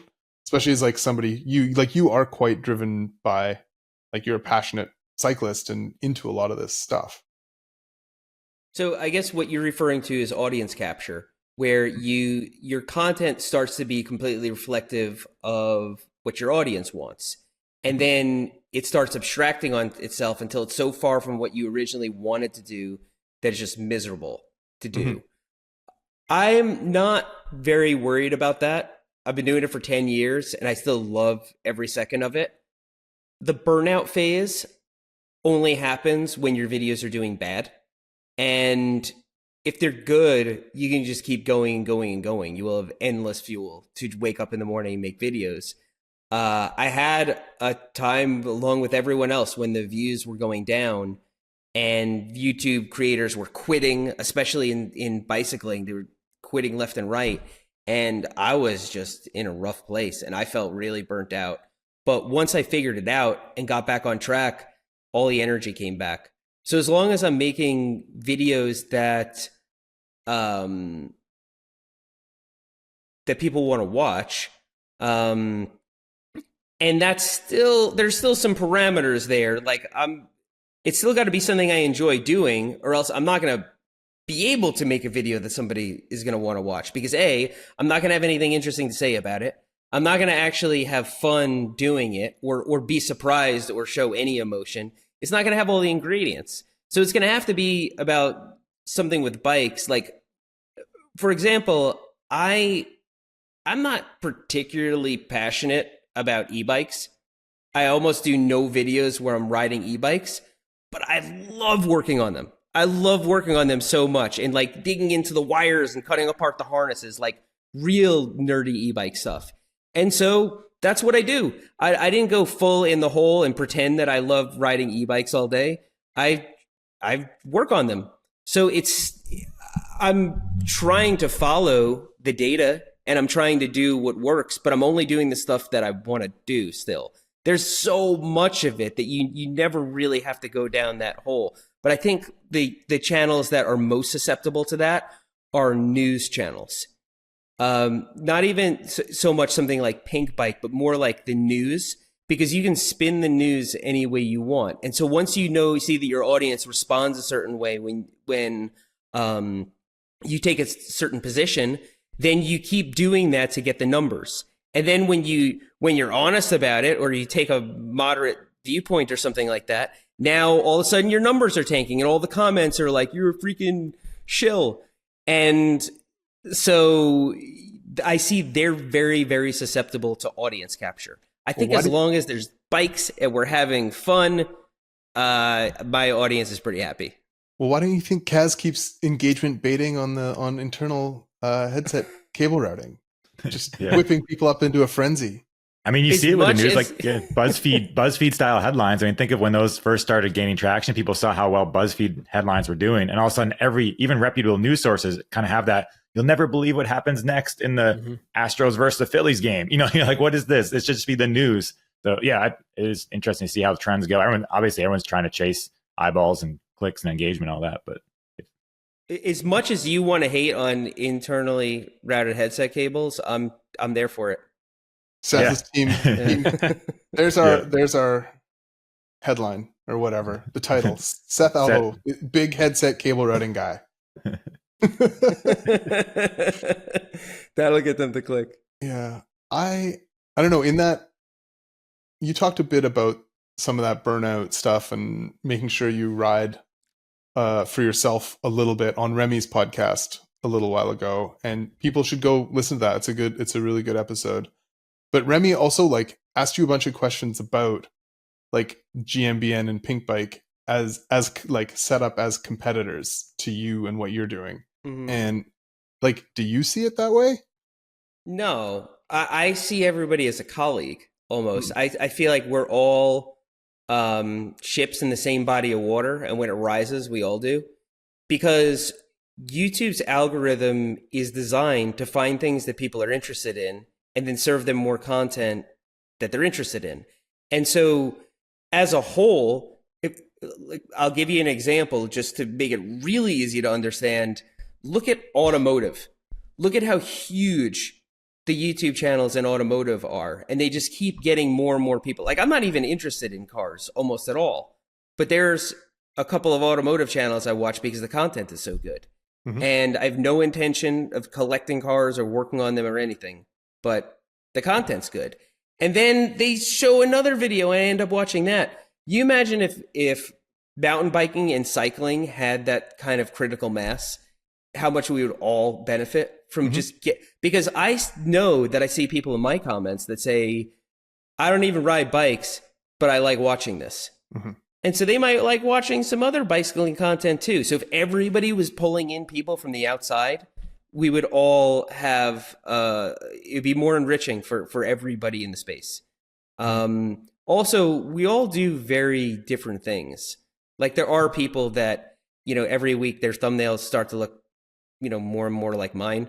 Especially as like somebody, you are quite driven by, like you're a passionate cyclist and into a lot of this stuff. So I guess what you're referring to is audience capture, where your content starts to be completely reflective of what your audience wants. And then it starts abstracting on itself until it's so far from what you originally wanted to do that it's just miserable to do. Mm-hmm. I'm not very worried about that. I've been doing it for 10 years and I still love every second of it. The burnout phase only happens when your videos are doing bad. And if they're good, you can just keep going and going and going. You will have endless fuel to wake up in the morning and make videos. I had a time along with everyone else when the views were going down and YouTube creators were quitting, especially in bicycling. They were quitting left and right. And I was just in a rough place and I felt really burnt out. But once I figured it out and got back on track, all the energy came back. So as long as I'm making videos that that people want to watch, and that's still, there's still some parameters there. Like it's still got to be something I enjoy doing, or else I'm not going to be able to make a video that somebody is going to want to watch, because I'm not going to have anything interesting to say about it. I'm not going to actually have fun doing it, or be surprised or show any emotion. It's not going to have all the ingredients. So it's going to have to be about something with bikes. Like, for example, I'm not particularly passionate about e-bikes. I almost do no videos where I'm riding e-bikes, but I love working on them. I love working on them so much, and like digging into the wires and cutting apart the harnesses, like real nerdy e-bike stuff. And so that's what I do. I didn't go full in the hole and pretend that I love riding e-bikes all day. I work on them. So I'm trying to follow the data and I'm trying to do what works, but I'm only doing the stuff that I want to do still. There's so much of it that you never really have to go down that hole. But I think the channels that are most susceptible to that are news channels. Not even so much something like Pinkbike, but more like the news, because you can spin the news any way you want. And so once see that your audience responds a certain way when you take a certain position, then you keep doing that to get the numbers. And then when you're honest about it, or you take a moderate viewpoint or something like that, now all of a sudden your numbers are tanking and all the comments are like, you're a freaking shill. And so I see they're very, very susceptible to audience capture. I think as long as there's bikes and we're having fun, my audience is pretty happy. Well, why don't you think Kaz keeps engagement baiting on internal headset cable routing? Just whipping people up into a frenzy. I mean, you see it with the news, like BuzzFeed style headlines. I mean, think of when those first started gaining traction, people saw how well BuzzFeed headlines were doing. And all of a sudden, even reputable news sources kind of have that, you'll never believe what happens next in the Astros versus the Phillies game. You're like, what is this? It should just be the news. So yeah, it is interesting to see how the trends go. Everyone's trying to chase eyeballs and clicks and engagement, all that. But as much as you want to hate on internally routed headset cables, I'm there for it. Seth's team. There's our headline or whatever, the title. Seth Alvo, big headset cable routing guy. That'll get them to click. Yeah. I don't know, in that you talked a bit about some of that burnout stuff and making sure you ride for yourself a little bit on Remy's podcast a little while ago, and people should go listen to that. It's a really good episode. But Remy also asked you a bunch of questions about GMBN and Pinkbike as set up as competitors to you and what you're doing. Mm-hmm. And do you see it that way? No, I see everybody as a colleague almost. I feel like we're all ships in the same body of water, and when it rises, we all do. Because YouTube's algorithm is designed to find things that people are interested in and then serve them more content that they're interested in. And so as a whole, I'll give you an example just to make it really easy to understand. Look at automotive. Look at how huge the YouTube channels in automotive are. And they just keep getting more and more people. I'm not even interested in cars almost at all. But there's a couple of automotive channels I watch because the content is so good. Mm-hmm. And I have no intention of collecting cars or working on them or anything. But the content's good. And then they show another video and I end up watching that. You imagine if mountain biking and cycling had that kind of critical mass, how much we would all benefit from because I know that I see people in my comments that say, I don't even ride bikes, but I like watching this. Mm-hmm. And so they might like watching some other bicycling content too. So if everybody was pulling in people from the outside, we would all have, it'd be more enriching for everybody in the space. Also, we all do very different things. Like there are people that, every week their thumbnails start to look, more and more like mine.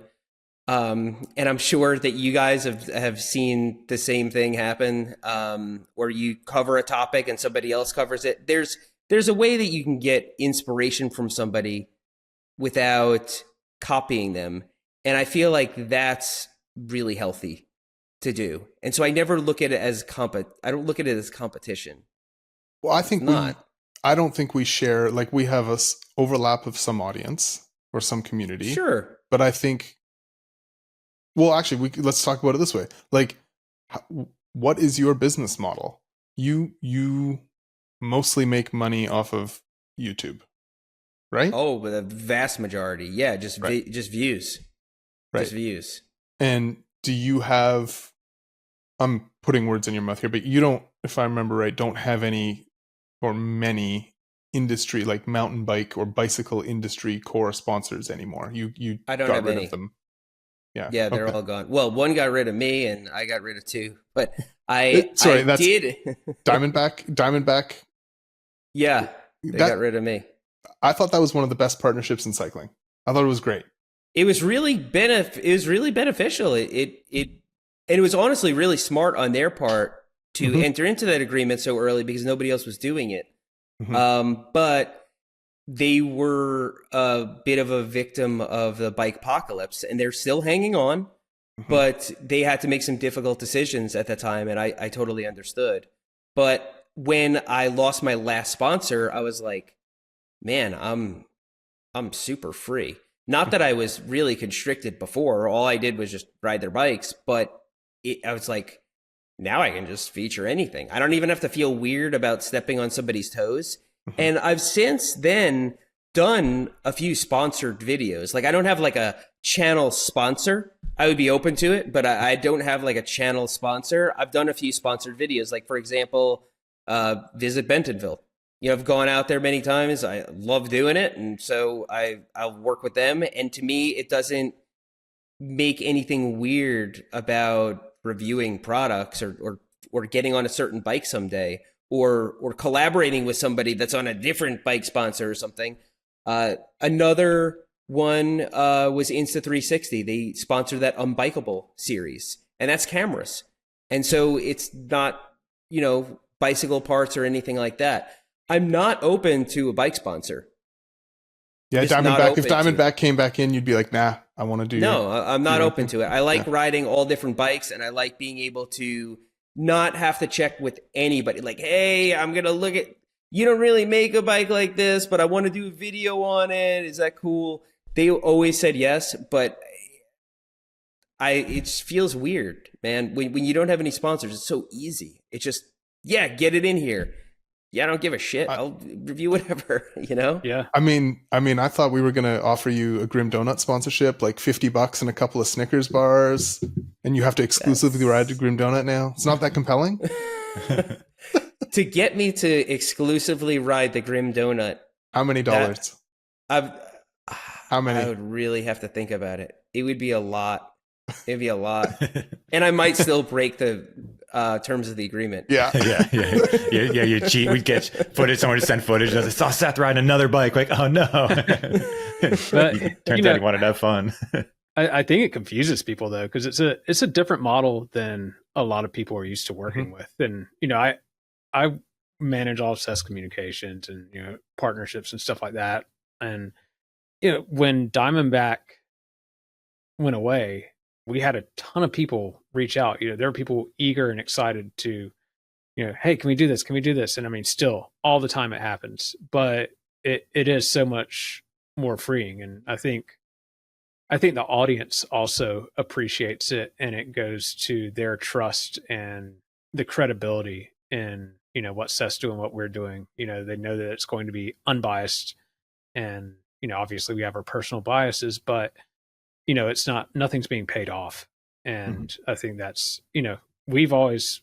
And I'm sure that you guys have seen the same thing happen, where you cover a topic and somebody else covers it. There's a way that you can get inspiration from somebody without copying them. And I feel like that's really healthy to do. And so I never look at it as I don't look at it as competition. Well, I think not. I don't think we share, like we have overlap of some audience or some community. Sure. But I think, well, actually, let's talk about it this way. Like, what is your business model? You mostly make money off of YouTube, right? Oh, but the vast majority. Yeah, just Right. just views. Right. Just views. And do you have, I'm putting words in your mouth here, but you don't, if I remember right, don't have any or many industry, like mountain bike or bicycle industry core sponsors anymore. You I don't got have rid any of them. Yeah. Yeah, they're okay. all gone. Well, one got rid of me and I got rid of two. But That's did. Diamondback. Yeah, they got rid of me. I thought that was one of the best partnerships in cycling. I thought it was great. It was really beneficial. And it was honestly really smart on their part to enter into that agreement so early because nobody else was doing it. But they were a bit of a victim of the bike apocalypse, and they're still hanging on. But they had to make some difficult decisions at the time, and I totally understood. But when I lost my last sponsor, I was like, man, I'm super free. Not that I was really constricted before. All I did was just ride their bikes, but I was like, now I can just feature anything. I don't even have to feel weird about stepping on somebody's toes. And I've since then done a few sponsored videos. Like I don't have like a channel sponsor. I would be open to it, but I don't have like a channel sponsor. I've done a few sponsored videos. Like for example, Visit Bentonville. I've gone out there many times. I love doing it. And so I'll work with them. And to me, it doesn't make anything weird about reviewing products or getting on a certain bike someday or collaborating with somebody that's on a different bike sponsor or something. Another one was Insta360. They sponsored that Unbikeable series, and that's cameras. And so it's not, bicycle parts or anything like that. I'm not open to a bike sponsor. Yeah, Diamondback. If Diamondback came back in, you'd be like, nah, I want to do. No, I'm not open to it. I like riding all different bikes, and I like being able to not have to check with anybody. Like, hey, I'm going to look at, you don't really make a bike like this, but I want to do a video on it. Is that cool? They always said yes, but it feels weird, man. When you don't have any sponsors, it's so easy. It's just, get it in here. Yeah, I don't give a shit. I'll review whatever, Yeah. I mean, I thought we were going to offer you a Grim Donut sponsorship, like $50 and a couple of Snickers bars, and you have to exclusively ride to Grim Donut now. It's not that compelling. To get me to exclusively ride the Grim Donut. How many dollars? How many? I would really have to think about it. It would be a lot. It'd be a lot. And I might still break the terms of the agreement. Yeah. Yeah, you cheat. We get footage. Someone just sent footage. I saw Seth ride another bike. Like, oh no. But, Turns out he wanted to have fun. I think it confuses people though, because it's a different model than a lot of people are used to working with. And I manage all of Seth's communications and partnerships and stuff like that. And when Diamondback went away, we had a ton of people reach out. There were people eager and excited to, hey, can we do this? Can we do this? And I mean, still all the time it happens, but it is so much more freeing. And I think the audience also appreciates it, and it goes to their trust and the credibility in, what Seth's doing, what we're doing. They know that it's going to be unbiased, and, obviously we have our personal biases, but it's nothing's being paid off. And I think that's, we've always,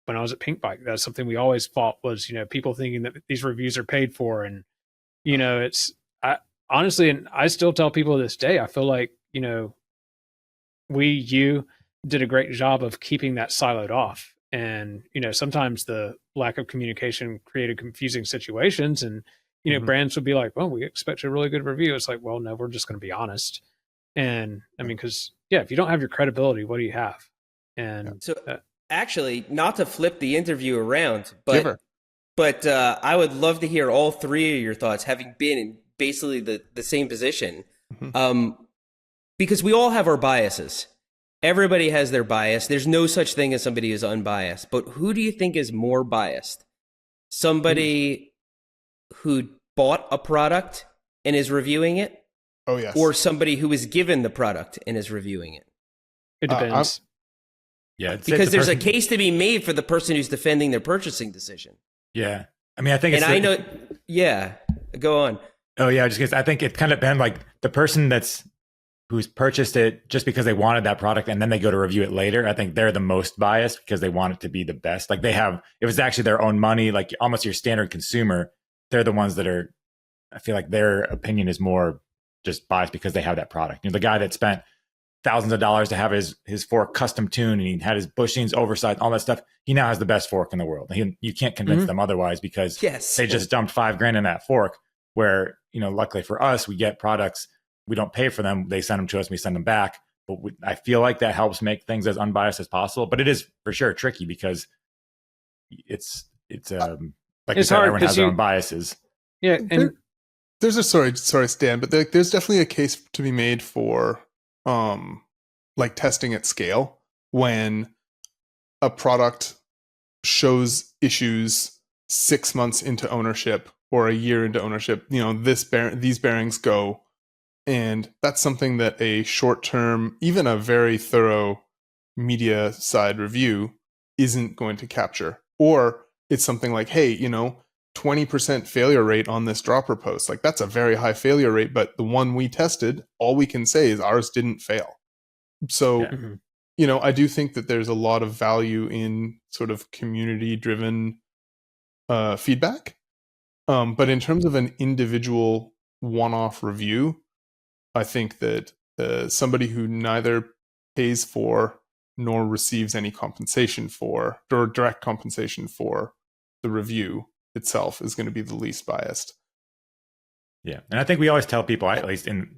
when I was at Pinkbike, that's something we always fought was, people thinking that these reviews are paid for. And, honestly, and I still tell people to this day, I feel like, you did a great job of keeping that siloed off. And, sometimes the lack of communication created confusing situations. And, brands would be like, well, we expect a really good review. It's like, well, no, we're just going to be honest. And I mean, because, if you don't have your credibility, what do you have? And so actually, not to flip the interview around, but I would love to hear all three of your thoughts, having been in basically the same position. Because we all have our biases. Everybody has their bias. There's no such thing as somebody who's unbiased. But who do you think is more biased? Somebody who bought a product and is reviewing it? Oh, yes. Or somebody who was given the product and is reviewing it? It depends. Yeah, because there's a case to be made for the person who's defending their purchasing decision. Yeah. I mean, I think I know, go on. Oh, yeah, just because I think it's kind of been like the person who's purchased it just because they wanted that product and then they go to review it later. I think they're the most biased because they want it to be the best. Like if it's actually their own money, like almost your standard consumer, they're the ones that I feel like their opinion is more just biased because they have that product. The guy that spent thousands of dollars to have his fork custom tuned and he had his bushings oversized, all that stuff. He now has the best fork in the world. You can't convince them otherwise because they just dumped $5,000 in that fork where, luckily for us, we get products. We don't pay for them. They send them to us. We send them back. But I feel like that helps make things as unbiased as possible. But it is for sure tricky because it's like it's hard. Everyone has their own biases. Yeah, and there's a sorry, Stan, but there's definitely a case to be made for like testing at scale when a product shows issues 6 months into ownership or a year into ownership. These bearings go. And that's something that a short-term, even a very thorough media side review isn't going to capture. Or it's something like, hey, 20% failure rate on this dropper post. Like that's a very high failure rate, but the one we tested, all we can say is ours didn't fail. So, I do think that there's a lot of value in sort of community-driven feedback. But in terms of an individual one-off review, I think that somebody who neither pays for nor receives any compensation for, or direct compensation for the review itself is going to be the least biased. Yeah. And I think we always tell people,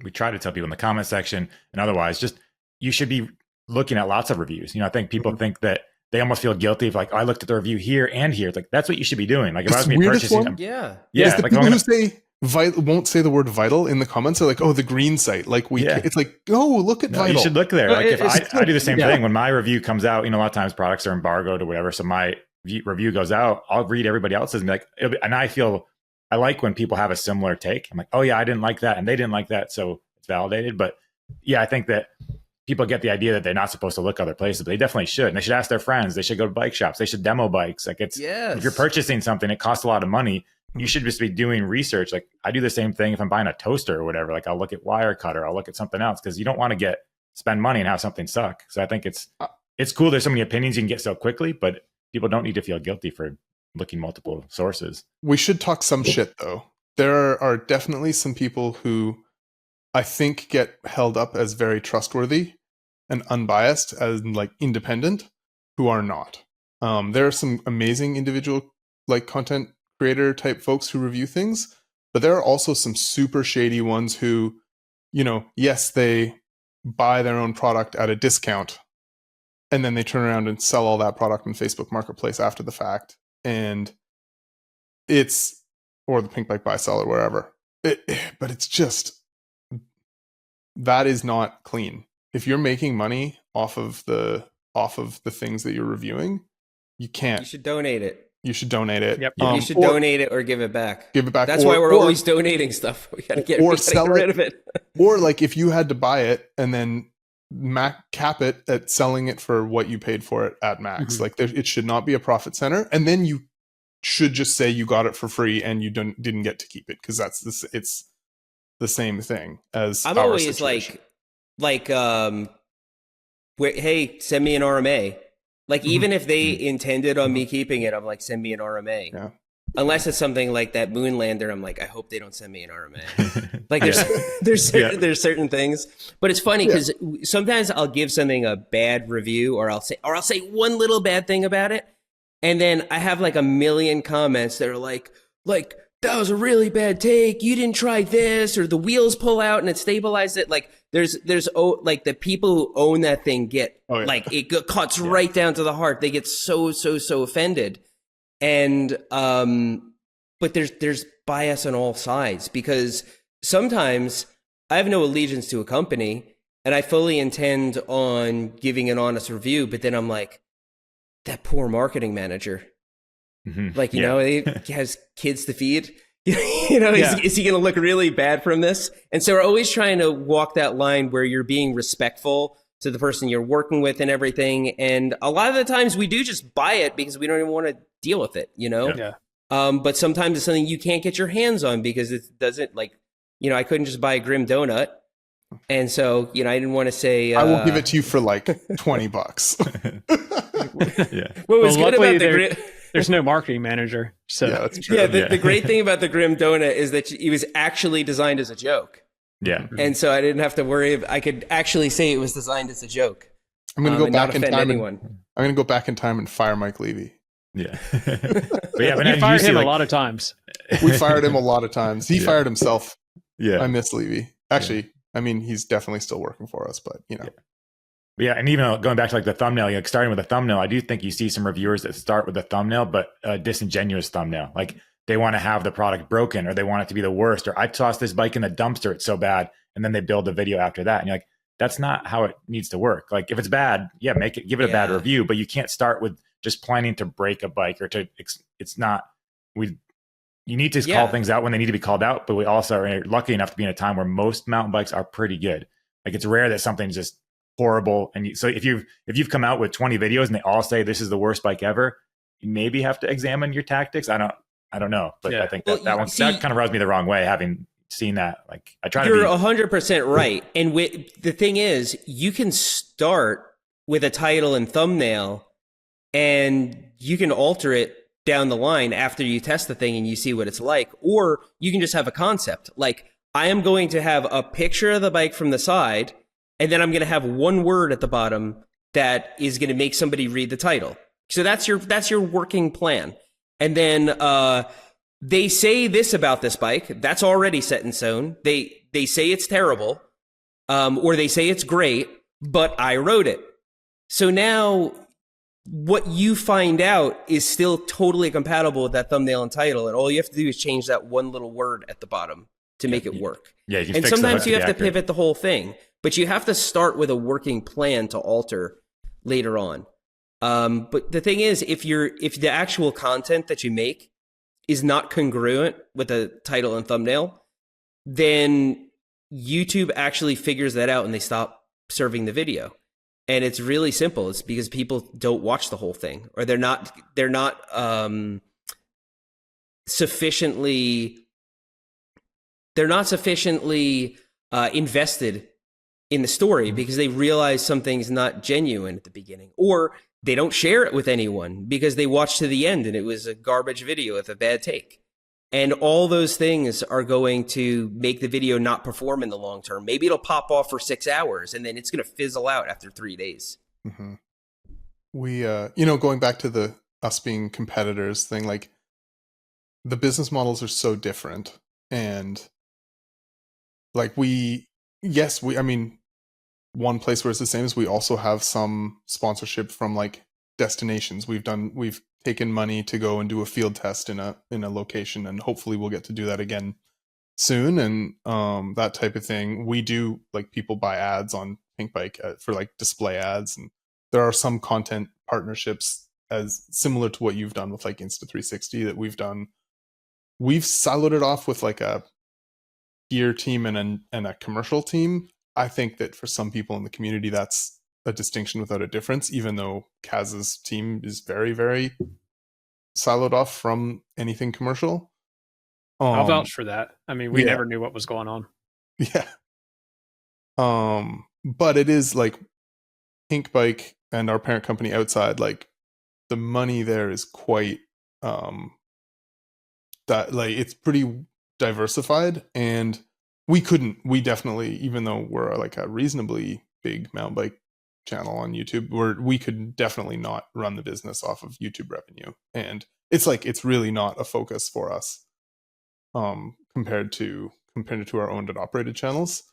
we try to tell people in the comment section and otherwise, just you should be looking at lots of reviews. I think people think that they almost feel guilty of like, I looked at the review here and here. It's like, that's what you should be doing. Like if I was me purchasing them. Yeah. Is the people who say won't say the word vital in the comments are like, oh, the green site. Like it's like, look at vital. You should look there. Like if I do the same thing when my review comes out, a lot of times products are embargoed or whatever. So my review goes out, I'll read everybody else's and be like, and I like when people have a similar take. I'm like, oh yeah, I didn't like that. And they didn't like that. So it's validated. But yeah, I think that people get the idea that they're not supposed to look other places, but they definitely should. And they should ask their friends. They should go to bike shops. They should demo bikes. Like if you're purchasing something, it costs a lot of money. You should just be doing research. Like I do the same thing if I'm buying a toaster or whatever. Like I'll look at wire cutter, I'll look at something else because you don't want to spend money and have something suck. So I think it's cool. There's so many opinions you can get so quickly, but people don't need to feel guilty for looking multiple sources. We should talk some shit though. There are definitely some people who I think get held up as very trustworthy and unbiased as like independent who are not. There are some amazing individual like content creator type folks who review things, but there are also some super shady ones who, yes, they buy their own product at a discount and then they turn around and sell all that product in Facebook Marketplace after the fact. And or the Pinkbike buy sell or wherever. But it's just, that is not clean. If you're making money off of the things that you're reviewing, you can't. You should donate it. You should donate it. Yep. You should donate it or give it back. Give it back. That's why we're always donating stuff. We gotta get rid of it. Or like if you had to buy it and then cap it at selling it for what you paid for it at max. Like it should not be a profit center. And then you should just say you got it for free and you didn't get to keep it because it's the same thing as I'm always situation. Hey, send me an RMA. Like even if they intended on me keeping it, I'm like, send me an RMA. Yeah. Unless it's something like that Moonlander, I'm like, I hope they don't send me an RMA. Like there's certain things, but it's funny because sometimes I'll give something a bad review, or I'll say one little bad thing about it, and then I have like a million comments that are like that was a really bad take. You didn't try this, or the wheels pull out and it stabilized it. Like there's like the people who own that thing get like it cuts right down to the heart. They get so offended. And but there's bias on all sides, because sometimes I have no allegiance to a company and I fully intend on giving an honest review, but then I'm like, that poor marketing manager, like, you know, he has kids to feed. You know, is he going to look really bad from this? And so we're always trying to walk that line where you're being respectful to the person you're working with and everything. And a lot of the times we do just buy it because we don't even want to deal with it, you know? Yeah. But sometimes it's something you can't get your hands on because it doesn't, like, you know, I couldn't just buy a Grim Donut. And so, you know, I didn't want to say... I will give it to you for like $20. What was good about there's no marketing manager. So yeah, that's true. The great thing about the Grim Donut is that it was actually designed as a joke. Yeah. And so I didn't have to worry. I could actually say it was designed as a joke. I'm going to go back in time. I'm going to go back in time and fire Mike Levy. Yeah. But yeah, we fired him a lot of times. We fired him a lot of times. He fired himself. Yeah. I miss Levy. Actually, I mean, he's definitely still working for us, but you know. Yeah, and even going back to like the thumbnail, like starting with a thumbnail, I do think you see some reviewers that start with a thumbnail, but a disingenuous thumbnail. Like they want to have the product broken, or they want it to be the worst, or I tossed this bike in the dumpster, it's so bad, and then they build a video after that, and you're like, that's not how it needs to work. Like if it's bad, give it a bad review, but you can't start with just planning to break a bike or to. It's not You need to call things out when they need to be called out, but we also are lucky enough to be in a time where most mountain bikes are pretty good. Like it's rare that something's just horrible. And so if you've come out with 20 videos and they all say this is the worst bike ever, you maybe have to examine your tactics. I don't know, but I think that that kind of rubs me the wrong way, having seen that. Like I try to be 100% right. And the thing is, you can start with a title and thumbnail and you can alter it down the line after you test the thing and you see what it's like, or you can just have a concept. Like I am going to have a picture of the bike from the side, and then I'm going to have one word at the bottom that is going to make somebody read the title. So that's your working plan. And then they say this about this bike. That's already set in stone. They say it's terrible, or they say it's great, but I wrote it. So now what you find out is still totally compatible with that thumbnail and title, and all you have to do is change that one little word at the bottom to make it work. Yeah, and sometimes you have to pivot the whole thing. But you have to start with a working plan to alter later on. But the thing is, if the actual content that you make is not congruent with the title and thumbnail, then YouTube actually figures that out and they stop serving the video. And it's really simple. It's because people don't watch the whole thing, or they're not sufficiently invested in the story because they realize something's not genuine at the beginning, or they don't share it with anyone because they watched to the end and it was a garbage video with a bad take. And all those things are going to make the video not perform in the long term. Maybe it'll pop off for 6 hours and then it's going to fizzle out after 3 days. Mm-hmm. We, going back to us being competitors thing, like the business models are so different. And like one place where it's the same is we also have some sponsorship from like destinations. We've taken money to go and do a field test in a location, and hopefully we'll get to do that again soon. And that type of thing. We do, like, people buy ads on Pinkbike for like display ads, and there are some content partnerships as similar to what you've done with like Insta360 that we've done. We've siloed it off with like a gear team and a commercial team. I think that for some people in the community, that's a distinction without a difference, even though Kaz's team is very, very siloed off from anything commercial. I'll vouch for that. I mean, we never knew what was going on. Yeah. But it is like Pinkbike and our parent company Outside, like the money there is quite it's pretty diversified, and we definitely, even though we're like a reasonably big mountain bike channel on YouTube, we could definitely not run the business off of YouTube revenue. And it's really not a focus for us compared to our owned and operated channels.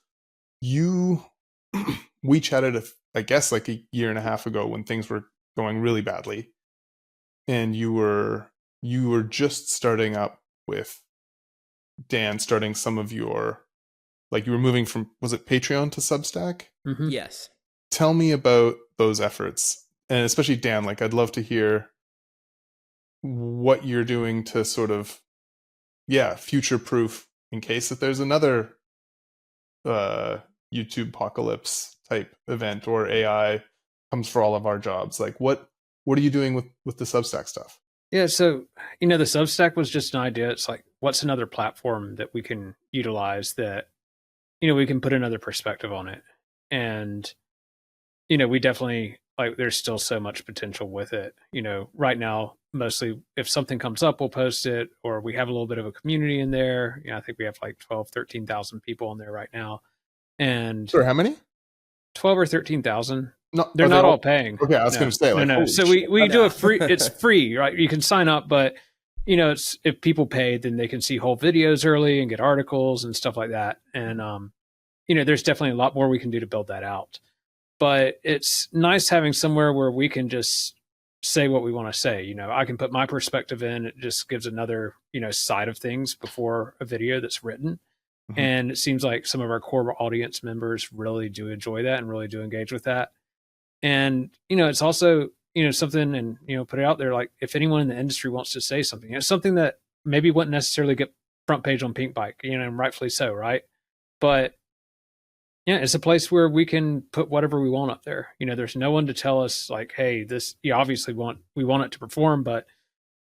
We chatted, I guess, like a year and a half ago when things were going really badly, and you were just starting up with Dan, starting some of your, like, you were moving from, was it Patreon to Substack? Mm-hmm. Yes. Tell me about those efforts, and especially Dan. Like, I'd love to hear what you're doing to sort of, future proof in case that there's another YouTube apocalypse type event, or AI comes for all of our jobs. Like, what are you doing with the Substack stuff? Yeah, so the Substack was just an idea. It's like, what's another platform that we can utilize that we can put another perspective on it. And we definitely, like, there's still so much potential with it. Right now, mostly if something comes up, we'll post it, or we have a little bit of a community in there. I think we have like 13,000 people in there right now. And Sure, how many? 12 or 13,000. No, they're not all paying. Okay, I was going to say, like, no. So we do a free. It's free, right? You can sign up, but it's, if people pay, then they can see whole videos early and get articles and stuff like that. And there's definitely a lot more we can do to build that out. But it's nice having somewhere where we can just say what we want to say. I can put my perspective in. It just gives another side of things before a video that's written. Mm-hmm. And it seems like some of our core audience members really do enjoy that and really do engage with that. And, it's also, something, and, put it out there. Like, if anyone in the industry wants to say something, it's something that maybe wouldn't necessarily get front page on Pinkbike, and rightfully so. Right. But yeah, it's a place where we can put whatever we want up there. There's no one to tell us like, hey, this, we want it to perform, but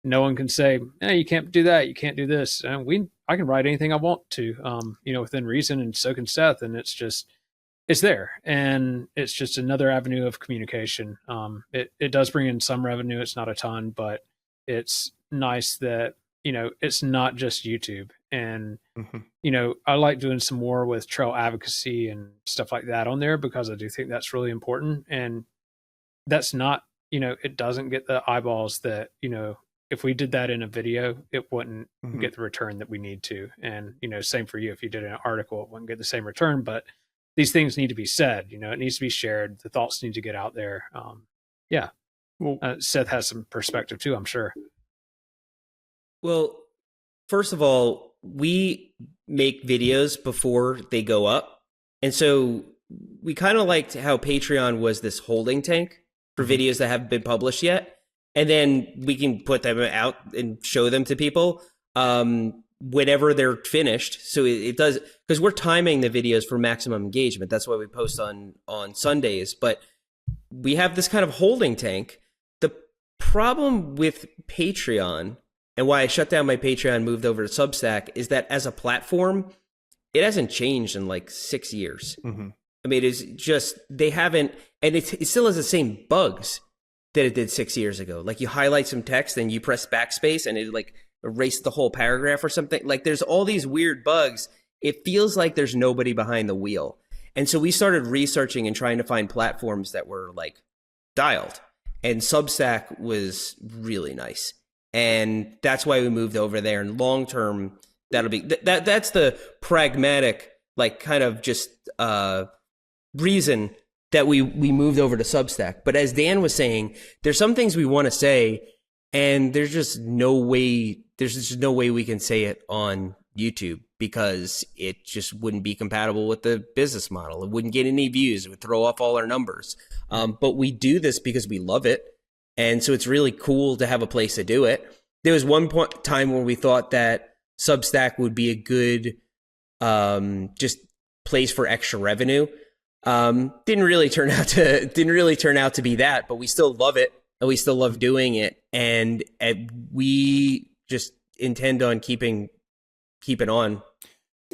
no one can say, hey, you can't do that. You can't do this. And I can write anything I want to, within reason, and so can Seth. And it's there, and it's just another avenue of communication. It does bring in some revenue. It's not a ton, but it's nice that, it's not just YouTube. And, I like doing some more with trail advocacy and stuff like that on there, because I do think that's really important. And that's not, it doesn't get the eyeballs that, if we did that in a video, it wouldn't get the return that we need to. And, same for you. If you did an article, it wouldn't get the same return, but these things need to be said, it needs to be shared. The thoughts need to get out there. Well, Seth has some perspective too, I'm sure. Well, first of all, we make videos before they go up. And so we kind of liked how Patreon was this holding tank for videos that haven't been published yet. And then we can put them out and show them to people whenever they're finished. So it does, because we're timing the videos for maximum engagement. That's why we post on Sundays. But we have this kind of holding tank. The problem with Patreon, and why I shut down my Patreon, moved over to Substack, is that as a platform, it hasn't changed in like 6 years. Mm-hmm. I mean, it's just, they haven't, and it still has the same bugs that it did 6 years ago. Like, you highlight some text and you press backspace and it like erased the whole paragraph or something. Like, there's all these weird bugs. It feels like there's nobody behind the wheel. And so we started researching and trying to find platforms that were like dialed. And Substack was really nice. And that's why we moved over there. And long term, that'll be that's the pragmatic, like, kind of just reason that we moved over to Substack. But as Dan was saying, there's some things we want to say, and there's just no way we can say it on YouTube, because it just wouldn't be compatible with the business model. It wouldn't get any views. It would throw off all our numbers. But we do this because we love it. And so it's really cool to have a place to do it. There was one time where we thought that Substack would be a good just place for extra revenue. Didn't really turn out to be that, but we still love it and we still love doing it. And we just intend on keeping on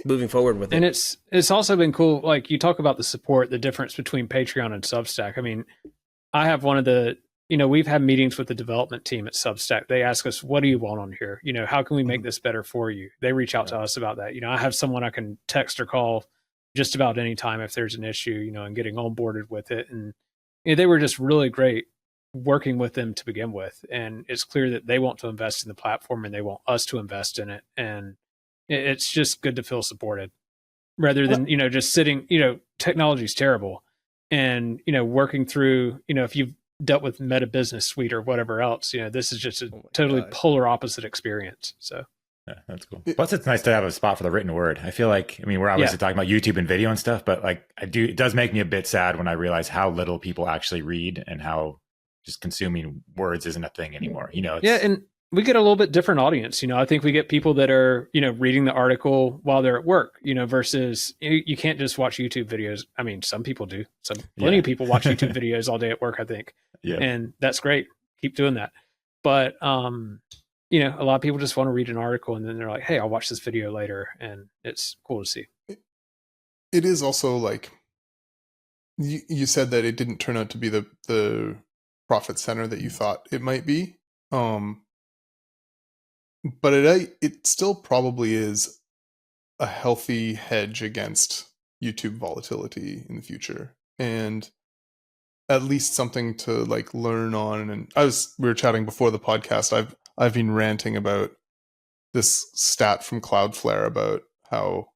moving forward with it. And it's also been cool. Like, you talk about the support, the difference between Patreon and Substack. I mean, I have one of the we've had meetings with the development team at Substack. They ask us, what do you want on here? How can we make this better for you? They reach out to us about that. I have someone I can text or call just about any time if there's an issue, and getting onboarded with it. And they were just really great working with them to begin with. And it's clear that they want to invest in the platform and they want us to invest in it. And it's just good to feel supported rather than, just sitting, technology's terrible. And, working through, if you've dealt with Meta Business Suite or whatever else, this is just a totally polar opposite experience. So. Yeah, that's cool. Plus, it's nice to have a spot for the written word. I feel like, we're obviously talking about YouTube and video and stuff, but it does make me a bit sad when I realize how little people actually read and how just consuming words isn't a thing anymore. And we get a little bit different audience. I think we get people that are, reading the article while they're at work, versus you can't just watch YouTube videos. I mean, some people do. Plenty of people watch YouTube videos all day at work, I think. Yeah. And that's great. Keep doing that. But, a lot of people just want to read an article and then they're like, hey, I'll watch this video later. And it's cool to see. It is also like, you said that it didn't turn out to be the profit center that you thought it might be. But it still probably is a healthy hedge against YouTube volatility in the future. And at least something to learn on. And we were chatting before the podcast. I've been ranting about this stat from Cloudflare about how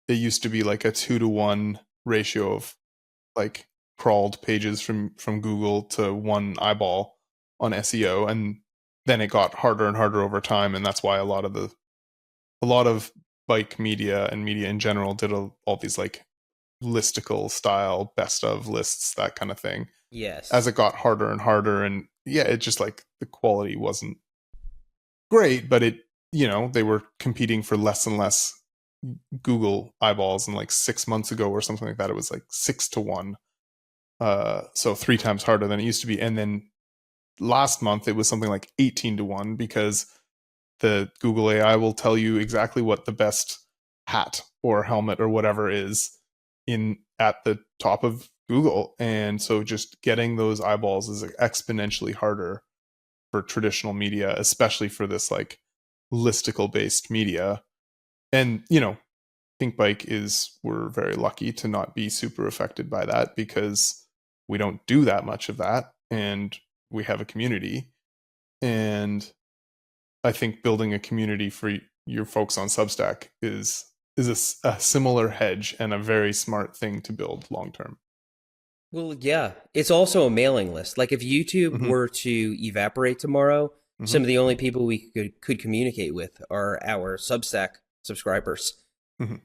it used to be a 2-to-1 ratio of crawled pages from Google to one eyeball on SEO, and then it got harder and harder over time, and that's why a lot of bike media and media in general did all these listicle style best of lists, that kind of thing. Yes. As it got harder and harder, and it just the quality wasn't great, but they were competing for less and less Google eyeballs, and 6 months ago or something like that, it was 6-to-1. So 3 times harder than it used to be. And then last month it was something like 18-to-1, because the Google AI will tell you exactly what the best hat or helmet or whatever is at the top of Google. And so just getting those eyeballs is exponentially harder for traditional media, especially for this listicle based media. And Pinkbike we're very lucky to not be super affected by that, because we don't do that much of that, and we have a community. And I think building a community for your folks on Substack is a similar hedge and a very smart thing to build long term. Well, yeah, it's also a mailing list. If YouTube were to evaporate tomorrow, some of the only people we could communicate with are our Substack subscribers,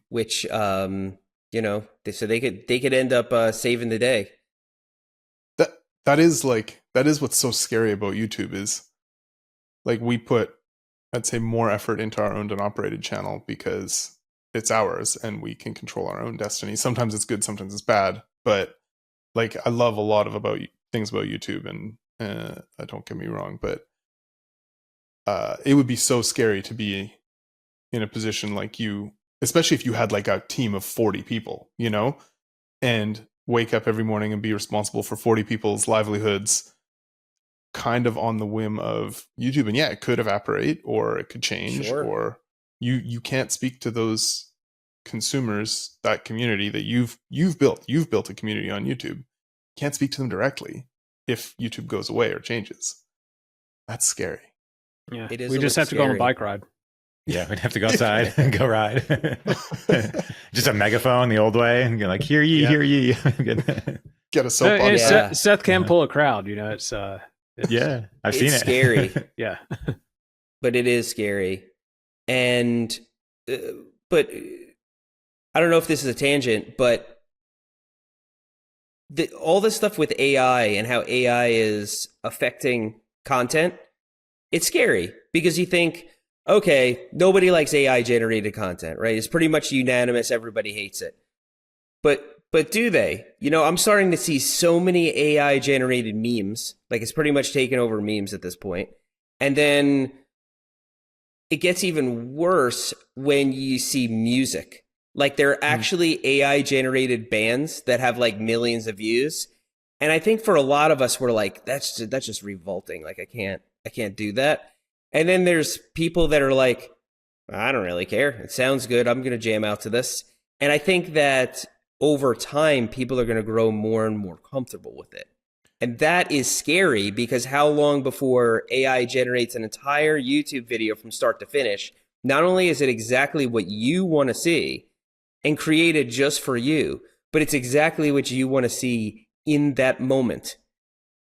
which so they could end up saving the day. That is what's so scary about YouTube is we put, I'd say, more effort into our owned and operated channel because it's ours and we can control our own destiny. Sometimes it's good, sometimes it's bad, but I love a lot of things about YouTube, and don't get me wrong, but it would be so scary to be in a position like you, especially if you had a team of 40 people, and wake up every morning and be responsible for 40 people's livelihoods kind of on the whim of YouTube. And it could evaporate or it could change, or you can't speak to those consumers, that community that you've built a community on YouTube. Can't speak to them directly if YouTube goes away or changes. That's scary. Yeah, we just have to go on a bike ride. Yeah, we'd have to go outside and go ride. Just a megaphone the old way and go hear ye, hear ye. Get a soapbox. Seth can pull a crowd, it's I've seen it. It's scary. Yeah. But it is scary. And but I don't know if this is a tangent, but all this stuff with AI and how AI is affecting content, it's scary because you think, okay, nobody likes AI generated content, right? It's pretty much unanimous. Everybody hates it. But do they? I'm starting to see so many AI generated memes. It's pretty much taken over memes at this point. And then it gets even worse when you see music. There are actually AI generated bands that have millions of views. And I think for a lot of us, we're like, that's just revolting. Like, I can't do that. And then there's people that are like, I don't really care. It sounds good. I'm going to jam out to this. And I think that over time, people are going to grow more and more comfortable with it. And that is scary, because how long before AI generates an entire YouTube video from start to finish? Not only is it exactly what you want to see and created just for you, but it's exactly what you want to see in that moment.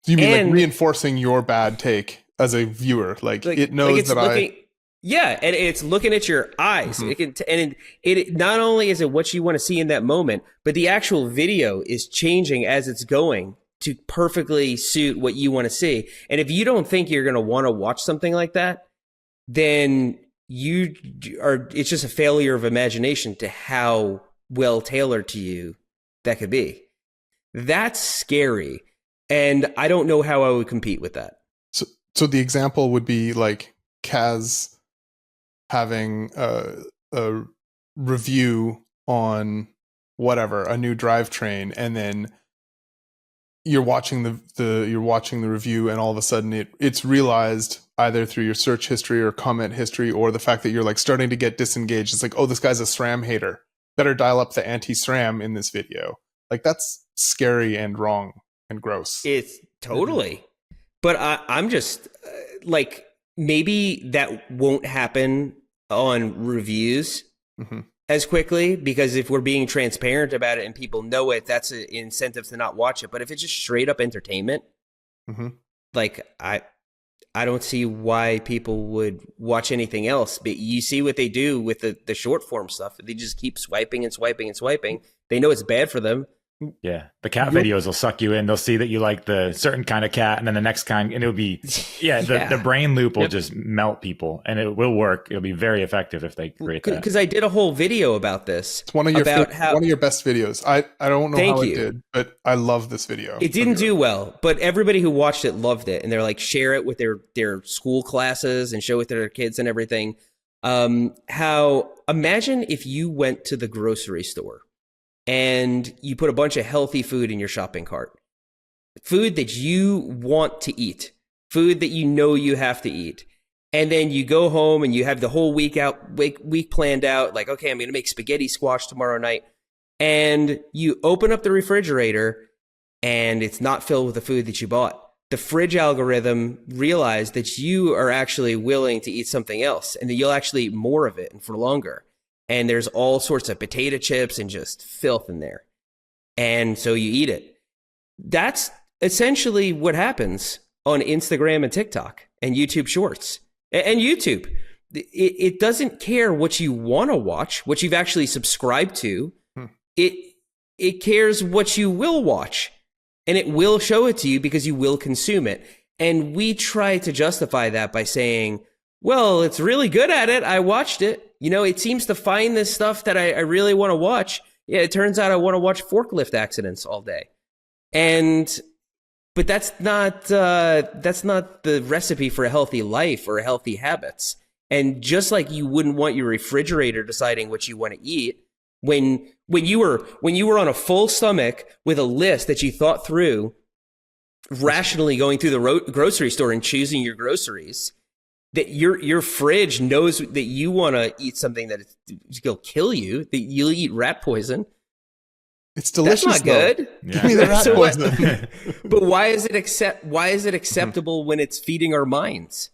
You mean like reinforcing your bad take as a viewer? Like it knows that Yeah, and it's looking at your eyes. Mm-hmm. It not only is it what you want to see in that moment, but the actual video is changing as it's going to perfectly suit what you want to see. And if you don't think you're going to want to watch something like that, then it's just a failure of imagination to how well tailored to you that could be. That's scary. And I don't know how I would compete with that. So the example would be like Kaz having a review on whatever, a new drivetrain, and then you're watching the review, and all of a sudden it's realized either through your search history or comment history, or the fact that you're like starting to get disengaged. It's like, oh, this guy's a SRAM hater. Better dial up the anti-SRAM in this video. Like, that's scary and wrong and gross. It's totally. But I'm just like, maybe that won't happen on reviews as quickly, because if we're being transparent about it and people know it, that's an incentive to not watch it. But if it's just straight up entertainment, like I don't see why people would watch anything else. But you see what they do with the short form stuff. They just keep swiping and swiping and swiping. They know it's bad for them. Yeah, the cat videos will suck you in. They'll see that you like the certain kind of cat, and then the next kind, and it'll be, the brain loop will just melt people, and it will work. It'll be very effective if they create that. Because I did a whole video about this. It's one of your best videos. I don't know how it did, but I love this video. It didn't do well, but everybody who watched it loved it, and they're like, share it with their school classes and show it to their kids and everything. How imagine if you went to the grocery store and you put a bunch of healthy food in your shopping cart, food that you want to eat, food that you know you have to eat. And then you go home and you have the whole week planned out. Like, okay, I'm going to make spaghetti squash tomorrow night. And you open up the refrigerator and it's not filled with the food that you bought. The fridge algorithm realized that you are actually willing to eat something else, and that you'll actually eat more of it and for longer. And there's all sorts of potato chips and just filth in there. And so you eat it. That's essentially what happens on Instagram and TikTok and YouTube Shorts. And YouTube, it doesn't care what you want to watch, what you've actually subscribed to. It cares what you will watch. And it will show it to you because you will consume it. And we try to justify that by saying, well, it's really good at it. I watched it. You know, it seems to find this stuff that I really want to watch. Yeah, it turns out I want to watch forklift accidents all day. But that's not the recipe for a healthy life or healthy habits. And just like you wouldn't want your refrigerator deciding what you want to eat, when you were on a full stomach with a list that you thought through, rationally going through the grocery store and choosing your groceries, that your fridge knows that you want to eat something that will kill you, that you'll eat rat poison. It's delicious. That's not good. Yeah. Give me the rat poison. But why is it acceptable when it's feeding our minds?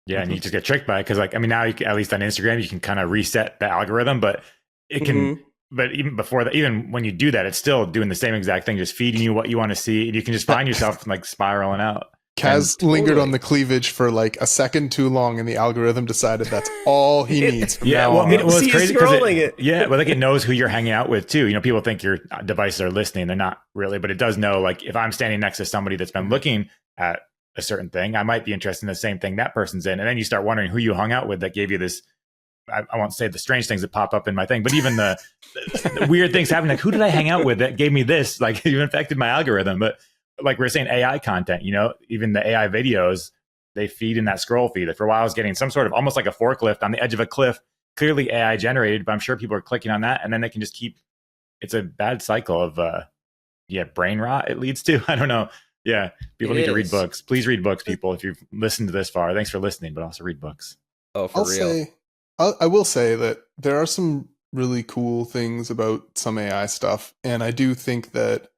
Yeah, and you just get tricked by it because, like, I mean, now at least on Instagram, you can kind of reset the algorithm, but it can. But even before that, even when you do that, it's still doing the same exact thing, just feeding you what you want to see, and you can just find yourself like spiraling out. Kaz lingered on the cleavage for like a second too long, and the algorithm decided that's all he needs from now on. It's crazy because it it knows who you're hanging out with too. You know, people think your devices are listening; they're not really, but it does know. Like, if I'm standing next to somebody that's been looking at a certain thing, I might be interested in the same thing that person's in, and then you start wondering who you hung out with that gave you this. I won't say the strange things that pop up in my thing, but even the weird things happening. Like, who did I hang out with that gave me this? Like, you infected my algorithm, but. Like we're saying, AI content, you know, even the AI videos, they feed in that scroll feed. For a while, I was getting some sort of almost like a forklift on the edge of a cliff, clearly AI generated, but I'm sure people are clicking on that, and then they can just keep. It's a bad cycle of brain rot it leads to. I don't know. Yeah, people need to read books. Please read books, people. If you've listened to this far, thanks for listening, but also read books. Oh, for real. I will say that there are some really cool things about some AI stuff, and I do think that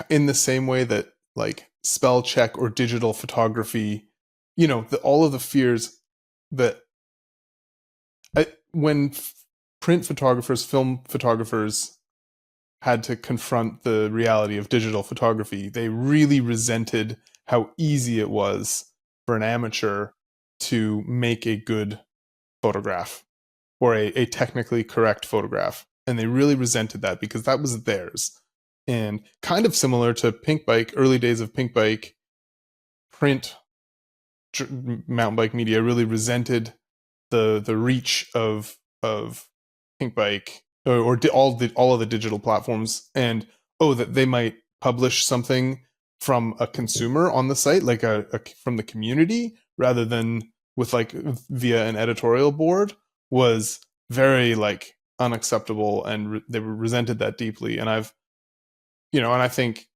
in the same way that like spell check or digital photography, all of the fears that when print photographers, film photographers had to confront the reality of digital photography, they really resented how easy it was for an amateur to make a good photograph or a technically correct photograph. And they really resented that because that was theirs. And kind of similar to Pinkbike, early days of Pinkbike, print mountain bike media really resented the reach of Pinkbike or all of the digital platforms, and that they might publish something from a consumer on the site, like from the community, rather than with like via an editorial board, was very like unacceptable, and they resented that deeply. And and I think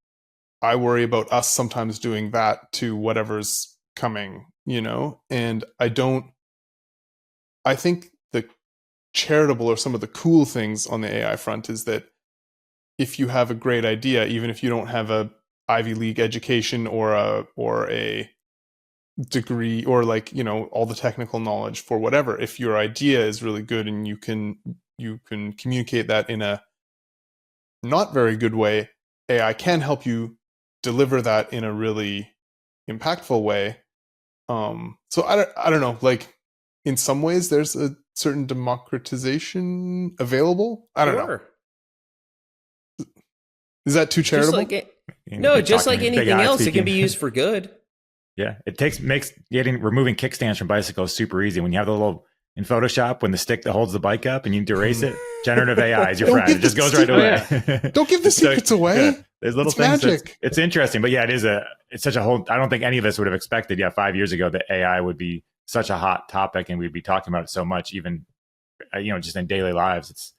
I worry about us sometimes doing that to whatever's coming, and I think the charitable or some of the cool things on the AI front is that if you have a great idea, even if you don't have a Ivy League education or a degree or like, all the technical knowledge for whatever, if your idea is really good and you can communicate that in a not very good way, AI can help you deliver that in a really impactful way. So I don't know, like in some ways there's a certain democratization available. I don't know. Is that too charitable? Just like anything else, it can be used for good. Yeah, makes removing kickstands from bicycles super easy. When you have the little in Photoshop, when the stick that holds the bike up and you need to erase it, generative AI is your friend. It just goes right away. Don't give the secrets away. Yeah, there's little things. Magic. It's interesting, but yeah, it's such a whole. I don't think any of us would have expected, 5 years ago, that AI would be such a hot topic and we'd be talking about it so much, even just in daily lives.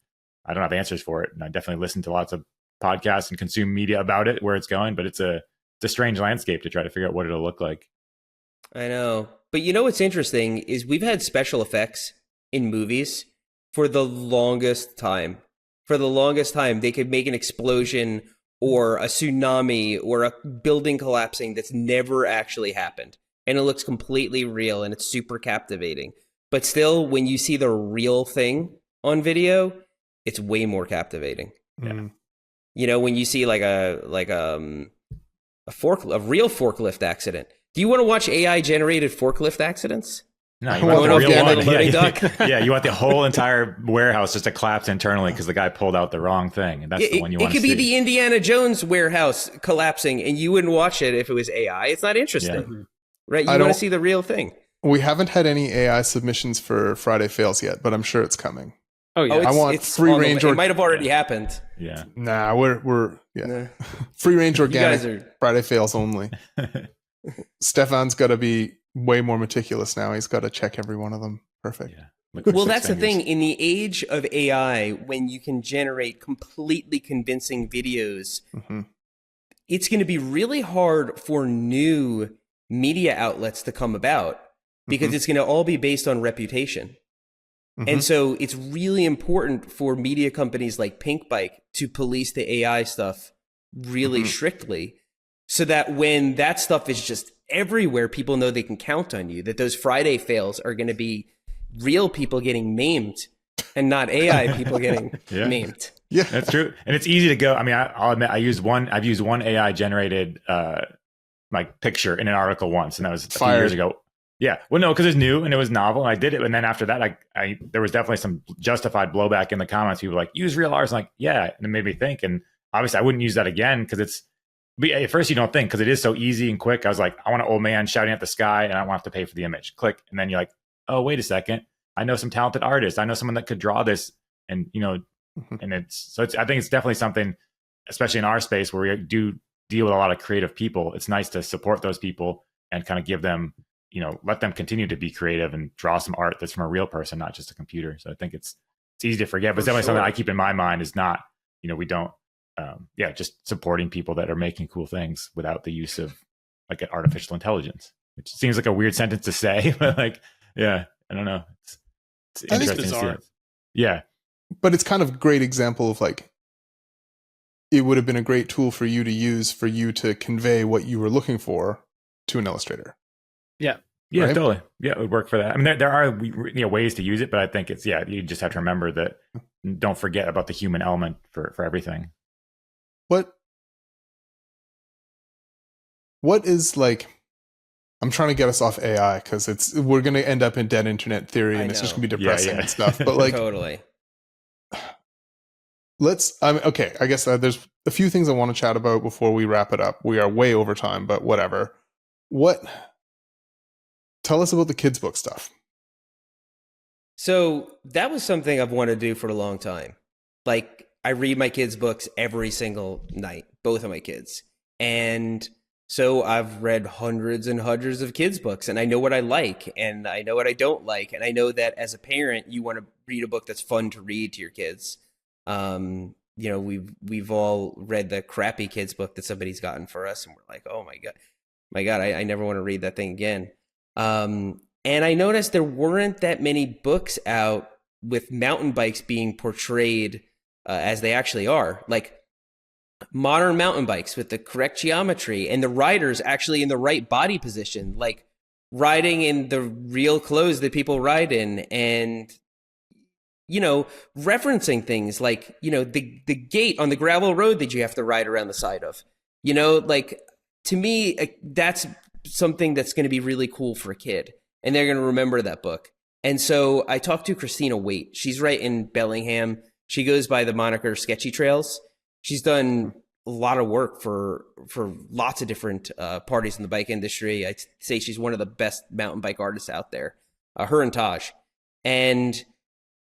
I don't have answers for it, and I definitely listen to lots of podcasts and consume media about it, where it's going, but it's a strange landscape to try to figure out what it'll look like. I know. But what's interesting is we've had special effects in movies for the longest time. For the longest time, they could make an explosion or a tsunami or a building collapsing that's never actually happened. And it looks completely real and it's super captivating. But still, when you see the real thing on video, it's way more captivating. Yeah. When you see like a real forklift accident. Do you want to watch AI generated forklift accidents? No, you want the real one. Yeah, you want the whole entire warehouse just to collapse internally because the guy pulled out the wrong thing, and that's the one you want to see. It could be the Indiana Jones warehouse collapsing, and you wouldn't watch it if it was AI. It's not interesting, right? You want to see the real thing. We haven't had any AI submissions for Friday Fails yet, but I'm sure it's coming. Oh yeah, I want free range. It might have already happened. Yeah. Nah, we're free range organic. Friday Fails only. Stefan's got to be way more meticulous now. He's got to check every one of them. Perfect. Yeah. Well, that's the thing. In the age of AI, when you can generate completely convincing videos, it's going to be really hard for new media outlets to come about because it's going to all be based on reputation. And so it's really important for media companies like Pinkbike to police the AI stuff really strictly, so that when that stuff is just everywhere, people know they can count on you, that those Friday fails are going to be real people getting maimed and not AI people getting maimed. Yeah, that's true. And it's easy to go. I mean, I'll admit I've used one AI generated like picture in an article once, and that was a few years ago. Yeah. Well, no, because it's new and it was novel, and I did it. And then after that, there was definitely some justified blowback in the comments. People were like, use real ours. I'm like, yeah. And it made me think. And obviously I wouldn't use that again because but at first you don't think, because it is so easy and quick. I was like, I want an old man shouting at the sky and I don't want to have to pay for the image. Click. And then you're like, oh, wait a second. I know some talented artists. I know someone that could draw this. And, and I think it's definitely something, especially in our space where we do deal with a lot of creative people. It's nice to support those people and kind of give them, let them continue to be creative and draw some art that's from a real person, not just a computer. So I think it's easy to forget, but it's definitely something I keep in my mind is not, we don't yeah, just supporting people that are making cool things without the use of like an artificial intelligence, which seems like a weird sentence to say, but like, yeah, I don't know. It's I think interesting to see bizarre. it. Yeah. But it's kind of a great example of like, it would have been a great tool for you to use for you to convey what you were looking for to an illustrator. Yeah. Yeah, Right? totally. Yeah, it would work for that. I mean, there are ways to use it, but I think it's, yeah, you just have to remember that. Don't forget about the human element for everything. What is like, I'm trying to get us off AI because we're going to end up in dead internet theory and it's just know. going to be depressing Yeah. and stuff. But like, Totally. okay, I guess there's a few things I want to chat about before we wrap it up. We are way over time, but whatever. Tell us about the kids' book stuff. So that was something I've wanted to do for a long time. Like, I read my kids' books every single night, both of my kids. And so I've read hundreds and hundreds of kids' books, and I know what I like, and I know what I don't like. And I know that as a parent, you want to read a book that's fun to read to your kids. You know, we've all read the crappy kids' book that somebody's gotten for us, and we're like, oh my God, I never want to read that thing again. And I noticed there weren't that many books out with mountain bikes being portrayed as they actually are. Like modern mountain bikes with the correct geometry and the riders actually in the right body position, like riding in the real clothes that people ride in, and, you know, referencing things like, you know, the gate on the gravel road that you have to ride around the side of, you know, like, to me, that's something that's going to be really cool for a kid, and they're going to remember that book. And so I talked to Christina Waite. She's right in Bellingham. She goes by the moniker Sketchy Trails. She's done a lot of work for lots of different parties in the bike industry. I'd say she's one of the best mountain bike artists out there, her and Taj. And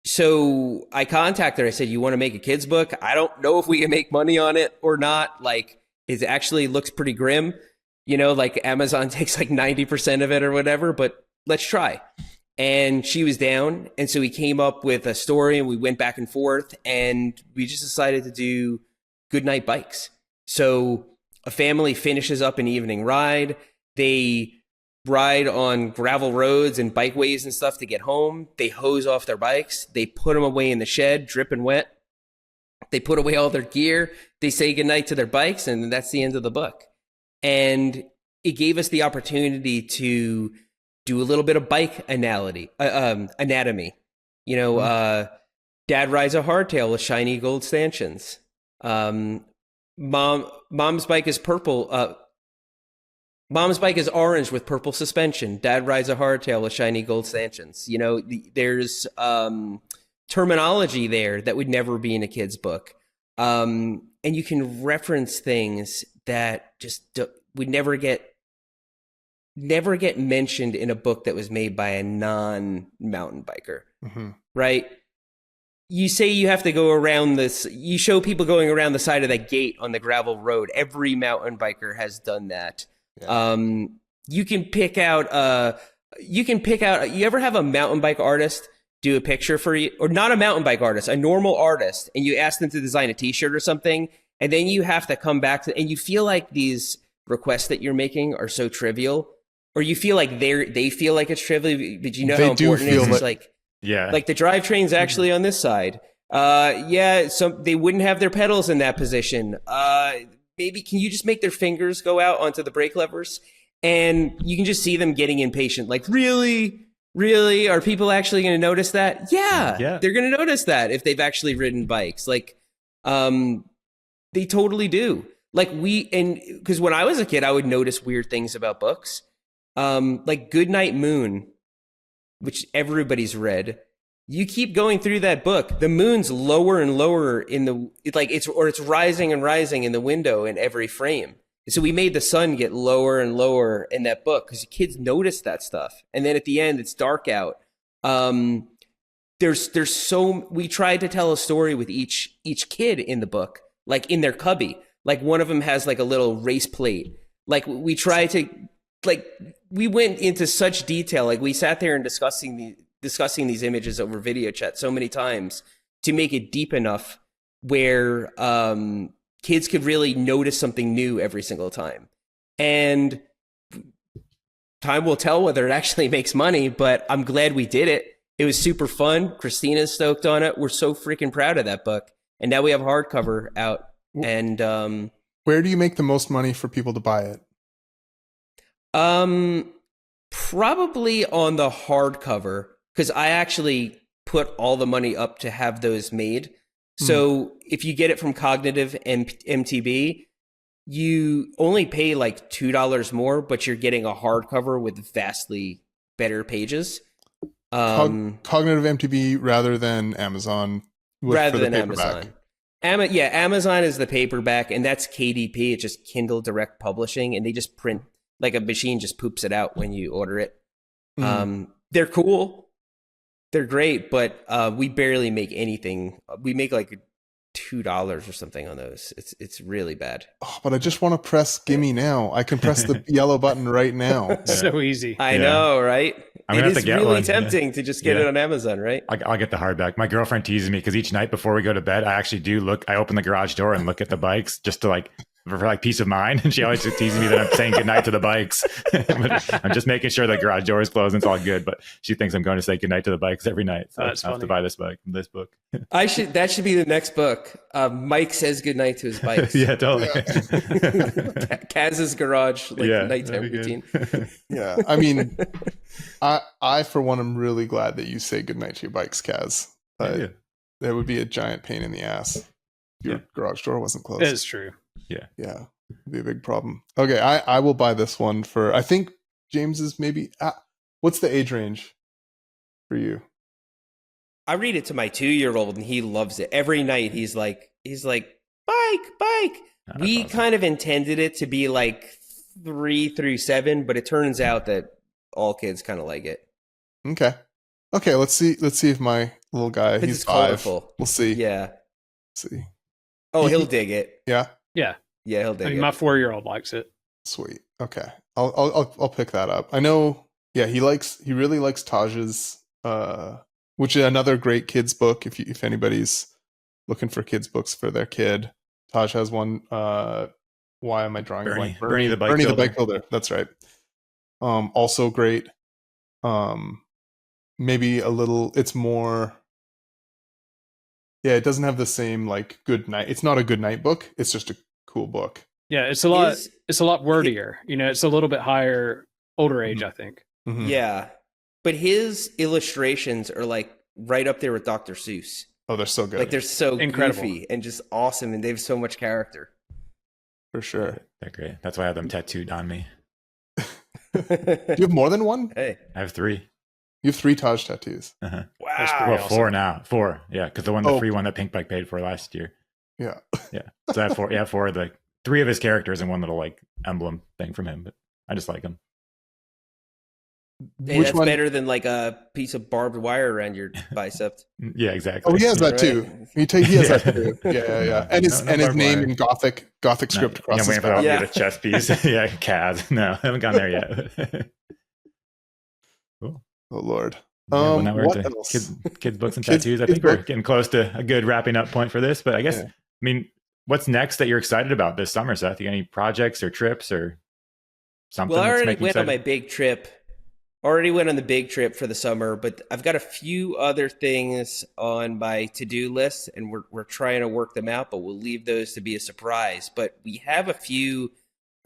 so I contacted her. I said, you want to make a kid's book? I don't know if we can make money on it or not. Like, it actually looks pretty grim. You know, like Amazon takes like 90% of it or whatever, but let's try. And she was down. And so we came up with a story, and we went back and forth, and we just decided to do Goodnight Bikes. So a family finishes up an evening ride. They ride on gravel roads and bikeways and stuff to get home. They hose off their bikes. They put them away in the shed, dripping wet. They put away all their gear. They say goodnight to their bikes, and that's the end of the book. And it gave us the opportunity to do a little bit of bike anatomy. You know, Dad rides a hardtail with shiny gold stanchions. Mom's bike is purple. Mom's bike is orange with purple suspension. Dad rides a hardtail with shiny gold stanchions. You know, there's terminology there that would never be in a kid's book. And you can reference things that just would never get mentioned in a book that was made by a non-mountain biker, right? You say you have to go around this, you show people going around the side of that gate on the gravel road. Every mountain biker has done that. Yeah. You can pick out, you ever have a mountain bike artist do a picture for you, or not a mountain bike artist, a normal artist, and you ask them to design a t-shirt or something, and then you have to come back to, and you feel like these requests that you're making are so trivial, or you feel like they feel like it's trivial, but you know how important it is. It's like, yeah, like the drivetrain's actually on this side. They wouldn't have their pedals in that position. Maybe can you just make their fingers go out onto the brake levers? And you can just see them getting impatient. Like, really? Are people actually going to notice that? Yeah, they're going to notice that if they've actually ridden bikes. Like, they totally do. Like because when I was a kid, I would notice weird things about books. Like Goodnight Moon, which everybody's read. You keep going through that book, the moon's lower and lower it's rising and rising in the window in every frame. So we made the sun get lower and lower in that book because kids notice that stuff. And then at the end, it's dark out. We tried to tell a story with each kid in the book, like in their cubby. Like one of them has like a little race plate. Like we tried to, like we went into such detail. Like we sat there and discussing these images over video chat so many times to make it deep enough where kids could really notice something new every single time. And time will tell whether it actually makes money, but I'm glad we did it. It was super fun. Christina's stoked on it. We're so freaking proud of that book. And now we have hardcover out. And where do you make the most money for people to buy it? Probably on the hardcover, because I actually put all the money up to have those made. So if you get it from Cognitive and MTB, you only pay like $2 more, but you're getting a hardcover with vastly better pages. Cognitive MTB rather than Amazon. Rather than Amazon. Amazon is the paperback, and that's KDP. It's just Kindle Direct Publishing, and they just print, like a machine just poops it out when you order it. They're cool. They're great, but we barely make anything. We make like $2 or something on those. It's really bad. Oh, but I just want to press gimme now. I can press the yellow button right now. So easy. I know, right? It is really tempting to just get it on Amazon, right? I'll get the hardback. My girlfriend teases me because each night before we go to bed, I actually do look. I open the garage door and look at the bikes just to for peace of mind. And she always teases me that I'm saying goodnight to the bikes. But I'm just making sure the garage door is closed and it's all good. But she thinks I'm going to say goodnight to the bikes every night. So I have to buy this book. That should be the next book. Mike says goodnight to his bikes. Yeah, totally. Kaz's garage, nighttime routine. Yeah, I mean, I for one am really glad that you say goodnight to your bikes, Kaz. That would be a giant pain in the ass if your garage door wasn't closed. That is true. Yeah, it'd be a big problem. Okay, I will buy this one for. I think James is maybe. What's the age range for you? I read it to my 2-year-old, and he loves it. Every night, he's like, bike. We awesome. Kind of intended it to be like 3 through 7, but it turns out that all kids kind of like it. Okay. Let's see if my little guy. He's 5. Colorful. We'll see. Yeah. Let's see. Oh, he'll dig it. Yeah. Yeah. Yeah, he'll dig it. My 4-year-old likes it. Sweet. Okay. I'll pick that up. I know. Yeah, he really likes Taj's, which is another great kids book. If anybody's looking for kids books for their kid, Taj has one. Why am I drawing a blank? Bernie the Bike Builder. That's right. Also great. Maybe a little. It's more. Yeah, it doesn't have the same good night. It's not a good night book. It's just a cool book. Yeah, it's a lot wordier. It's a little bit higher, older age, I think. Mm-hmm. Yeah, but his illustrations are right up there with Dr. Seuss. Oh, they're so good. They're so incredible goofy and just awesome, and they have so much character. For sure. They're great. That's why I have them tattooed on me. Do you have more than one? Hey, I have 3. You have 3 Taj tattoos. Uh-huh. Wow. Well, awesome. 4 now. 4. Yeah, because the free one that Pinkbike paid for last year. Yeah. Yeah. So I have 4. Yeah, 4 of 3 of his characters and one little emblem thing from him. But I just like him. Hey, that's better than a piece of barbed wire around your bicep. Yeah, exactly. Oh, he has that too. He has that too. Yeah. And his name in Gothic script across his back. I'm waiting for that to be the chess piece. Yeah, Kaz. No, I haven't gone there yet. Cool. Oh Lord. Now we're what into else? kids books and tattoos. I think we're getting close to a good wrapping up point for this. But I guess, what's next that you're excited about this summer, Seth? You got any projects or trips or something? Well, I already went on my big trip. Already went on the big trip for the summer, but I've got a few other things on my to-do list, and we're trying to work them out, but we'll leave those to be a surprise. But we have a few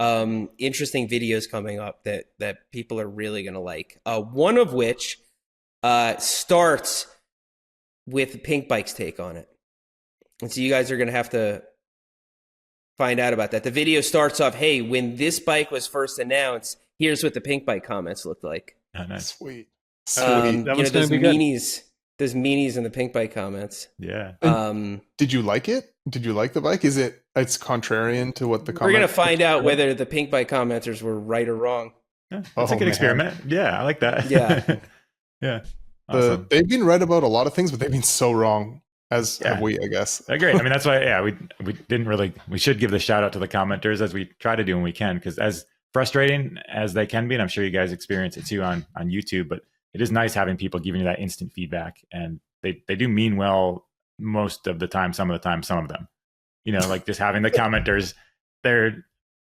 interesting videos coming up that people are really going to like. One of which starts with Pinkbike's take on it. And so you guys are going to have to find out about that. The video starts off, hey, when this bike was first announced, here's what the Pinkbike comments looked like. Oh, nice. Sweet. That one's those gonna be good. those meanies in the Pinkbike comments. Yeah. Did you like it? Did you like the bike? It's contrarian to what the comments? We're going to find out whether the Pinkbike commenters were right or wrong. Yeah, that's a good experiment. Yeah, I like that. Yeah. Yeah. Awesome. They've been right about a lot of things, but they've been so wrong, as have we, I guess. They're great. I mean, that's why, we should give the shout out to the commenters, as we try to do when we can, because as frustrating as they can be, and I'm sure you guys experience it too on YouTube, but it is nice having people giving you that instant feedback, and they do mean well most of the time, some of them. like just having the commenters, they're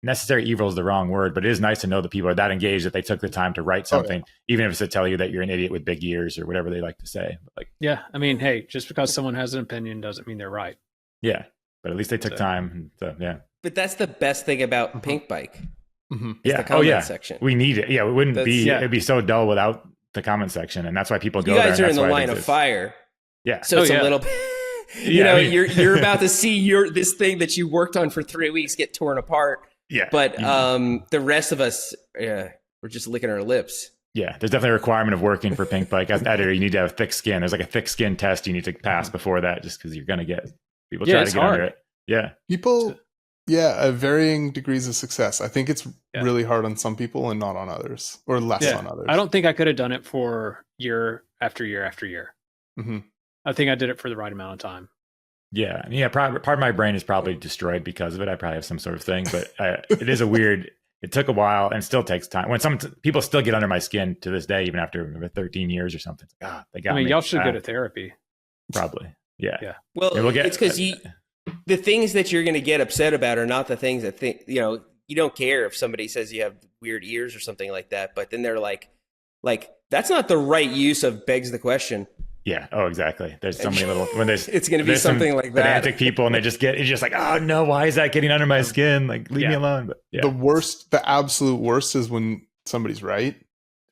necessary evil is the wrong word, but it is nice to know that people are that engaged that they took the time to write something, even if it's to tell you that you're an idiot with big ears or whatever they like to say. Like, yeah, I mean, hey, just because someone has an opinion doesn't mean they're right. Yeah, but at least they took time. So, yeah. But that's the best thing about Pinkbike. Yeah. The comment section. We need it. Yeah, it wouldn't it'd be so dull without the comment section, and that's why people go there. You guys are in the line of fire. Yeah. So it's a little you're about to see this thing that you worked on for 3 weeks get torn apart. Yeah. But the rest of us, we're just licking our lips. Yeah, there's definitely a requirement of working for Pinkbike. As an editor, you need to have thick skin. There's like a thick skin test you need to pass before that, just because you're going to get people try to get under it. Yeah. People, at varying degrees of success. I think it's really hard on some people and not on others, or less on others. I don't think I could have done it for year after year after year. Mm-hmm. I think I did it for the right amount of time. Yeah. Part of my brain is probably destroyed because of it. I probably have some sort of thing, but it is it took a while and still takes time. When some people still get under my skin to this day, even after 13 years or something. They got me. Y'all should go to therapy. Probably. Yeah. Well, it's because the things that you're going to get upset about are not the things that you don't care if somebody says you have weird ears or something like that, but then they're like that's not the right use of begs the question. Yeah. Oh, exactly. There's so many it's going to be something like that. Pedantic people, and it's just like, oh no, why is that getting under my skin? Like, leave me alone. But the absolute worst is when somebody's right.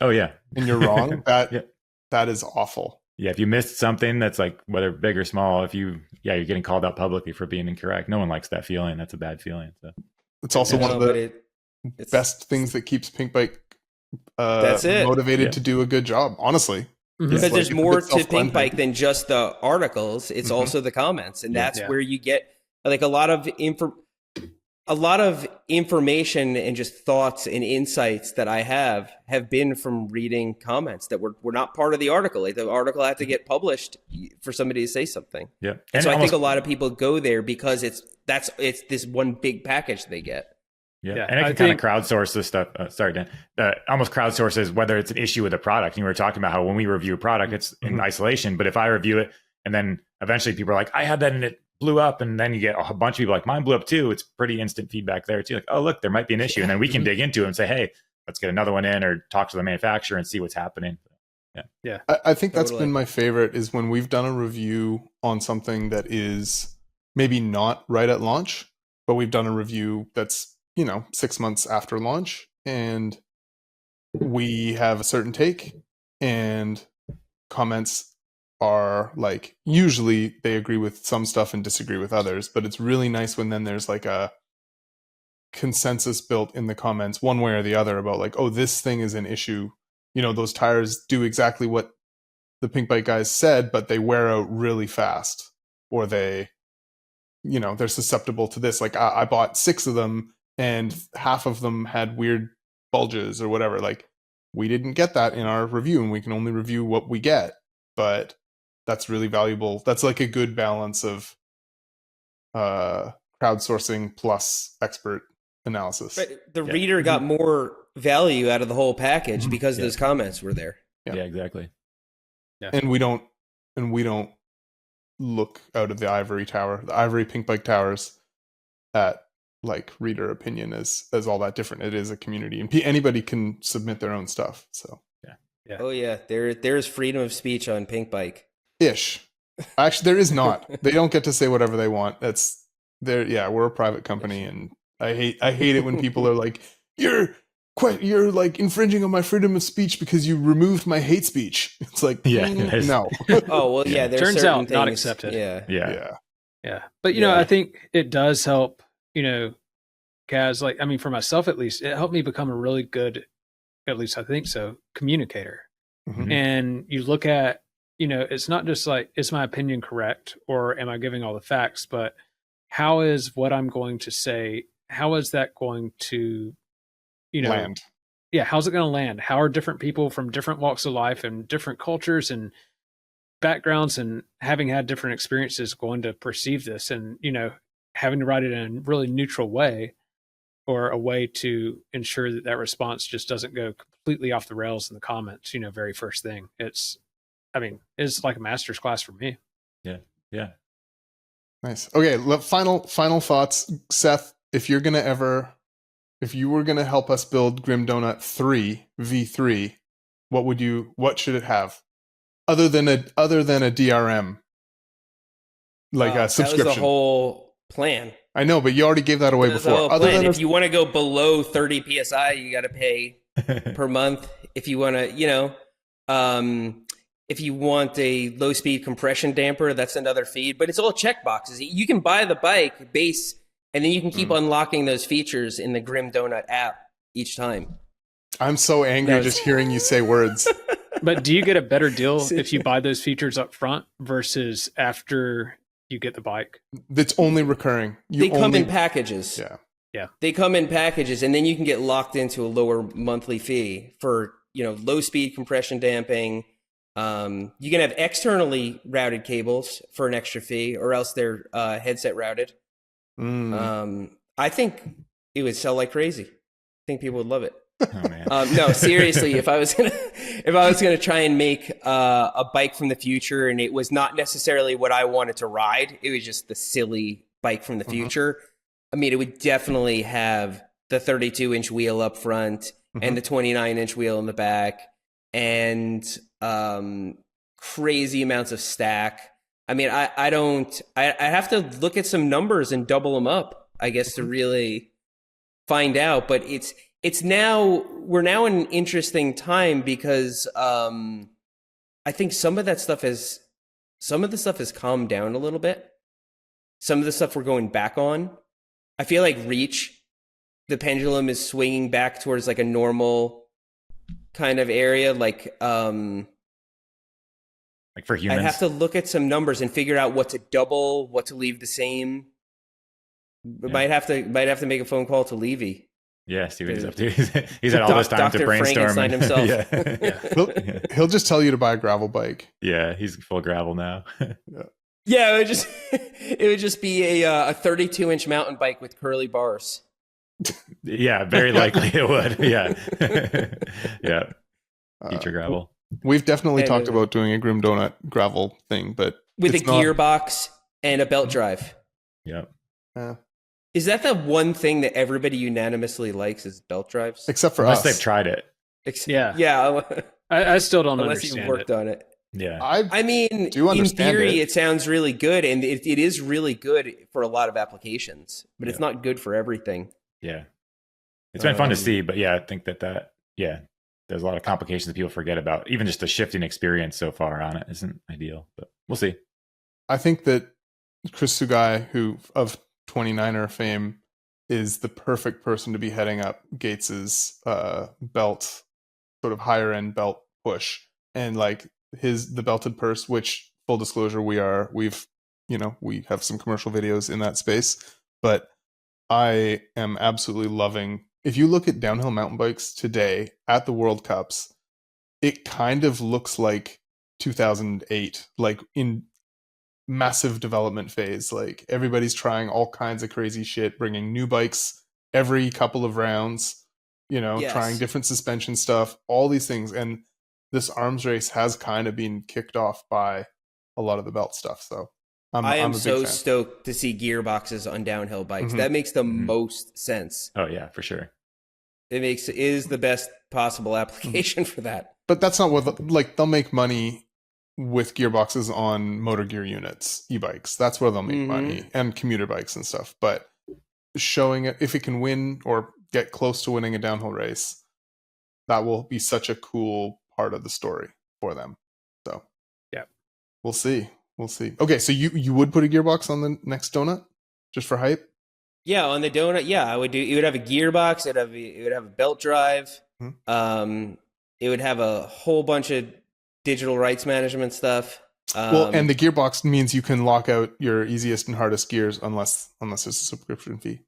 Oh yeah. And you're wrong. That is awful. Yeah. If you missed something that's like, whether big or small, you're getting called out publicly for being incorrect. No one likes that feeling. That's a bad feeling. So it's also one of the best things that keeps Pinkbike motivated to do a good job, honestly. Because there's more to Pinkbike than just the articles. It's also the comments, and that's where you get like a lot of information and just thoughts and insights that I have been from reading comments that were not part of the article. Like the article had to get published for somebody to say something. Yeah, and so I think a lot of people go there because it's this one big package they get. Yeah, and it can kind of crowdsource this stuff. Sorry, Dan. Almost crowdsources whether it's an issue with a product. And we were talking about how when we review a product, it's in isolation. But if I review it and then eventually people are like, I had that and it blew up. And then you get a bunch of people like, mine blew up too. It's pretty instant feedback there too. Like, oh, look, there might be an issue. And then we can dig into it and say, hey, let's get another one in, or talk to the manufacturer and see what's happening. Yeah. I think that's been my favorite, is when we've done a review on something that is maybe not right at launch, but we've done a review that's 6 months after launch, and we have a certain take, and comments are like, usually they agree with some stuff and disagree with others, but it's really nice when then there's like a consensus built in the comments one way or the other about like, oh, this thing is an issue. Those tires do exactly what the Pinkbike guys said, but they wear out really fast, or they're susceptible to this. Like I bought 6 of them, and half of them had weird bulges or whatever. Like, we didn't get that in our review, and we can only review what we get. But that's really valuable. That's like a good balance of crowdsourcing plus expert analysis. But the reader got more value out of the whole package because those comments were there. Yeah, exactly. Yeah. And we don't look out of the ivory tower, the ivory Pinkbike towers, at like reader opinion as all that different. It is a community, and anybody can submit their own stuff. So oh yeah, there's freedom of speech on Pinkbike. Ish. Actually, there is not. They don't get to say whatever they want. That's there. Yeah, we're a private company, and I hate it when people are like, you're like infringing on my freedom of speech because you removed my hate speech. It's like, no. Oh well, yeah. Turns out things, not accepted. Yeah. But I think it does help. Kaz, like, I mean, for myself at least, it helped me become a really good, at least I think so, communicator. Mm-hmm. And you look at, it's not just like, is my opinion correct, or am I giving all the facts, but how is what I'm going to say, how is that going to, land? Yeah, how's it going to land? How are different people from different walks of life and different cultures and backgrounds and having had different experiences going to perceive this? And, having to write it in a really neutral way, or a way to ensure that response just doesn't go completely off the rails in the comments, very first thing. It's like a master's class for me. Yeah. Nice. Okay, final thoughts, Seth. If you were gonna help us build Grim Donut 3 V3, what should it have? Other than a DRM, like a subscription. That was the whole plan. I know, but you already gave that away That was the before. whole plan. If you want to go below 30 psi, you got to pay per month. If you want to, if you want a low speed compression damper, that's another feed. But it's all check boxes. You can buy the bike base, and then you can keep unlocking those features in the Grim Donut app each time. I'm so angry just hearing you say words. But do you get a better deal if you buy those features up front versus after you get the bike? That's only recurring. They come in packages. Yeah. They come in packages, and then you can get locked into a lower monthly fee for, low speed compression damping. You can have externally routed cables for an extra fee, or else they're headset routed. I think it would sell like crazy. I think people would love it. Oh, man. No, seriously, if I was gonna try and make a bike from the future, and it was not necessarily what I wanted to ride, it was just the silly bike from the future. I mean, it would definitely have the 32-inch wheel up front and the 29-inch wheel in the back, and crazy amounts of stack. I mean, I have to look at some numbers and double them up, I guess, to really find out. But we're now in an interesting time because I think some of the stuff has calmed down a little bit. Some of the stuff we're going back on. I feel like reach, the pendulum is swinging back towards like a normal kind of area. Like for humans, I'd have to look at some numbers and figure out what to double, what to leave the same. Yeah. Might have to make a phone call to Levy. Yeah, see what he's up to. He's had all this time to brainstorm. Himself. He'll just tell you to buy a gravel bike. Yeah, he's full gravel now. Yeah, it would just be a 32-inch mountain bike with curly bars. Yeah, very likely it would. Yeah, yeah. Future gravel. We've definitely talked about doing a Grim Donut gravel thing, but with a gearbox and a belt drive. Yep. Is that the one thing that everybody unanimously likes is belt drives? Except for unless us. they've tried it. Yeah. I still don't unless understand you've worked on it. Yeah. I mean, in theory, it sounds really good, and it is really good for a lot of applications, but it's not good for everything. Yeah. It's been fun to see, but yeah, I think that there's a lot of complications that people forget about. Even just the shifting experience so far on it isn't ideal, but we'll see. I think that Chris Sugai, who of 29er fame, is the perfect person to be heading up Gates's belt, sort of higher end belt push, and like the belted purse, which full disclosure we have some commercial videos in that space, but I am absolutely loving. If you look at downhill mountain bikes today at the World Cups, it kind of looks like 2008, like in massive development phase. Like everybody's trying all kinds of crazy shit, bringing new bikes every couple of rounds, trying different suspension stuff, all these things. And this arms race has kind of been kicked off by a lot of the belt stuff. So I am a big so fan. stoked to see gearboxes on downhill bikes. That makes the most sense. Oh yeah, for sure. It is the best possible application for that. But that's not what they'll make money with gearboxes on motor gear units, e-bikes. That's where they'll make money, and commuter bikes and stuff. But showing it, if it can win or get close to winning a downhill race, that will be such a cool part of the story for them. So yeah, we'll see. Okay, so you would put a gearbox on the next donut just for hype? Yeah, on the donut, yeah, I would do. It would have a gearbox. It would have a belt drive. It would have a whole bunch of digital rights management stuff. And the gearbox means you can lock out your easiest and hardest gears unless there's a subscription fee.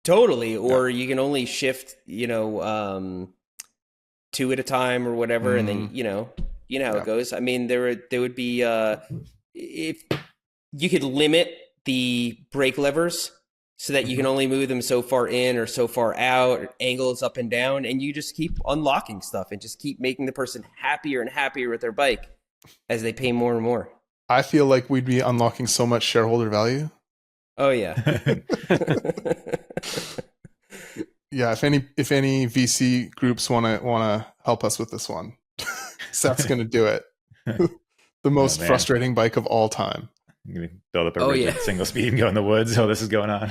Totally, or you can only shift, 2 at a time or whatever, and then how it goes. I mean, there would be if you could limit the brake levers so that you can only move them so far in or so far out, or angles up and down, and you just keep unlocking stuff and just keep making the person happier and happier with their bike as they pay more and more. I feel like we'd be unlocking so much shareholder value Oh yeah. Yeah, if any VC groups want to help us with this one, Seth's going to do it. The most man. frustrating bike of all time. I'm gonna build up a Oh, rigid yeah. single speed and go in the woods. Oh, this is going on.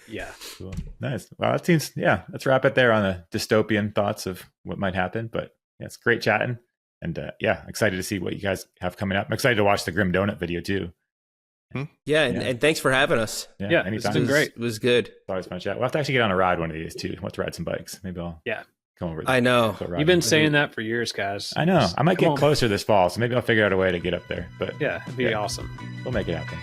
Yeah. Cool. Nice. Well, that seems, let's wrap it there on the dystopian thoughts of what might happen. But yeah, it's great chatting. And excited to see what you guys have coming up. I'm excited to watch the Grim Donut video too. Yeah, and thanks for having us. Yeah, anytime. it's been great. It was good. It's always fun chat. We'll have to actually get on a ride one of these too. We'll have to ride some bikes. Maybe I'll come over. I know. You've been saying that for years, guys. I know. I might Come get on. closer this fall, so maybe I'll figure out a way to get up there. But Yeah, it'd be awesome. we'll make it happen.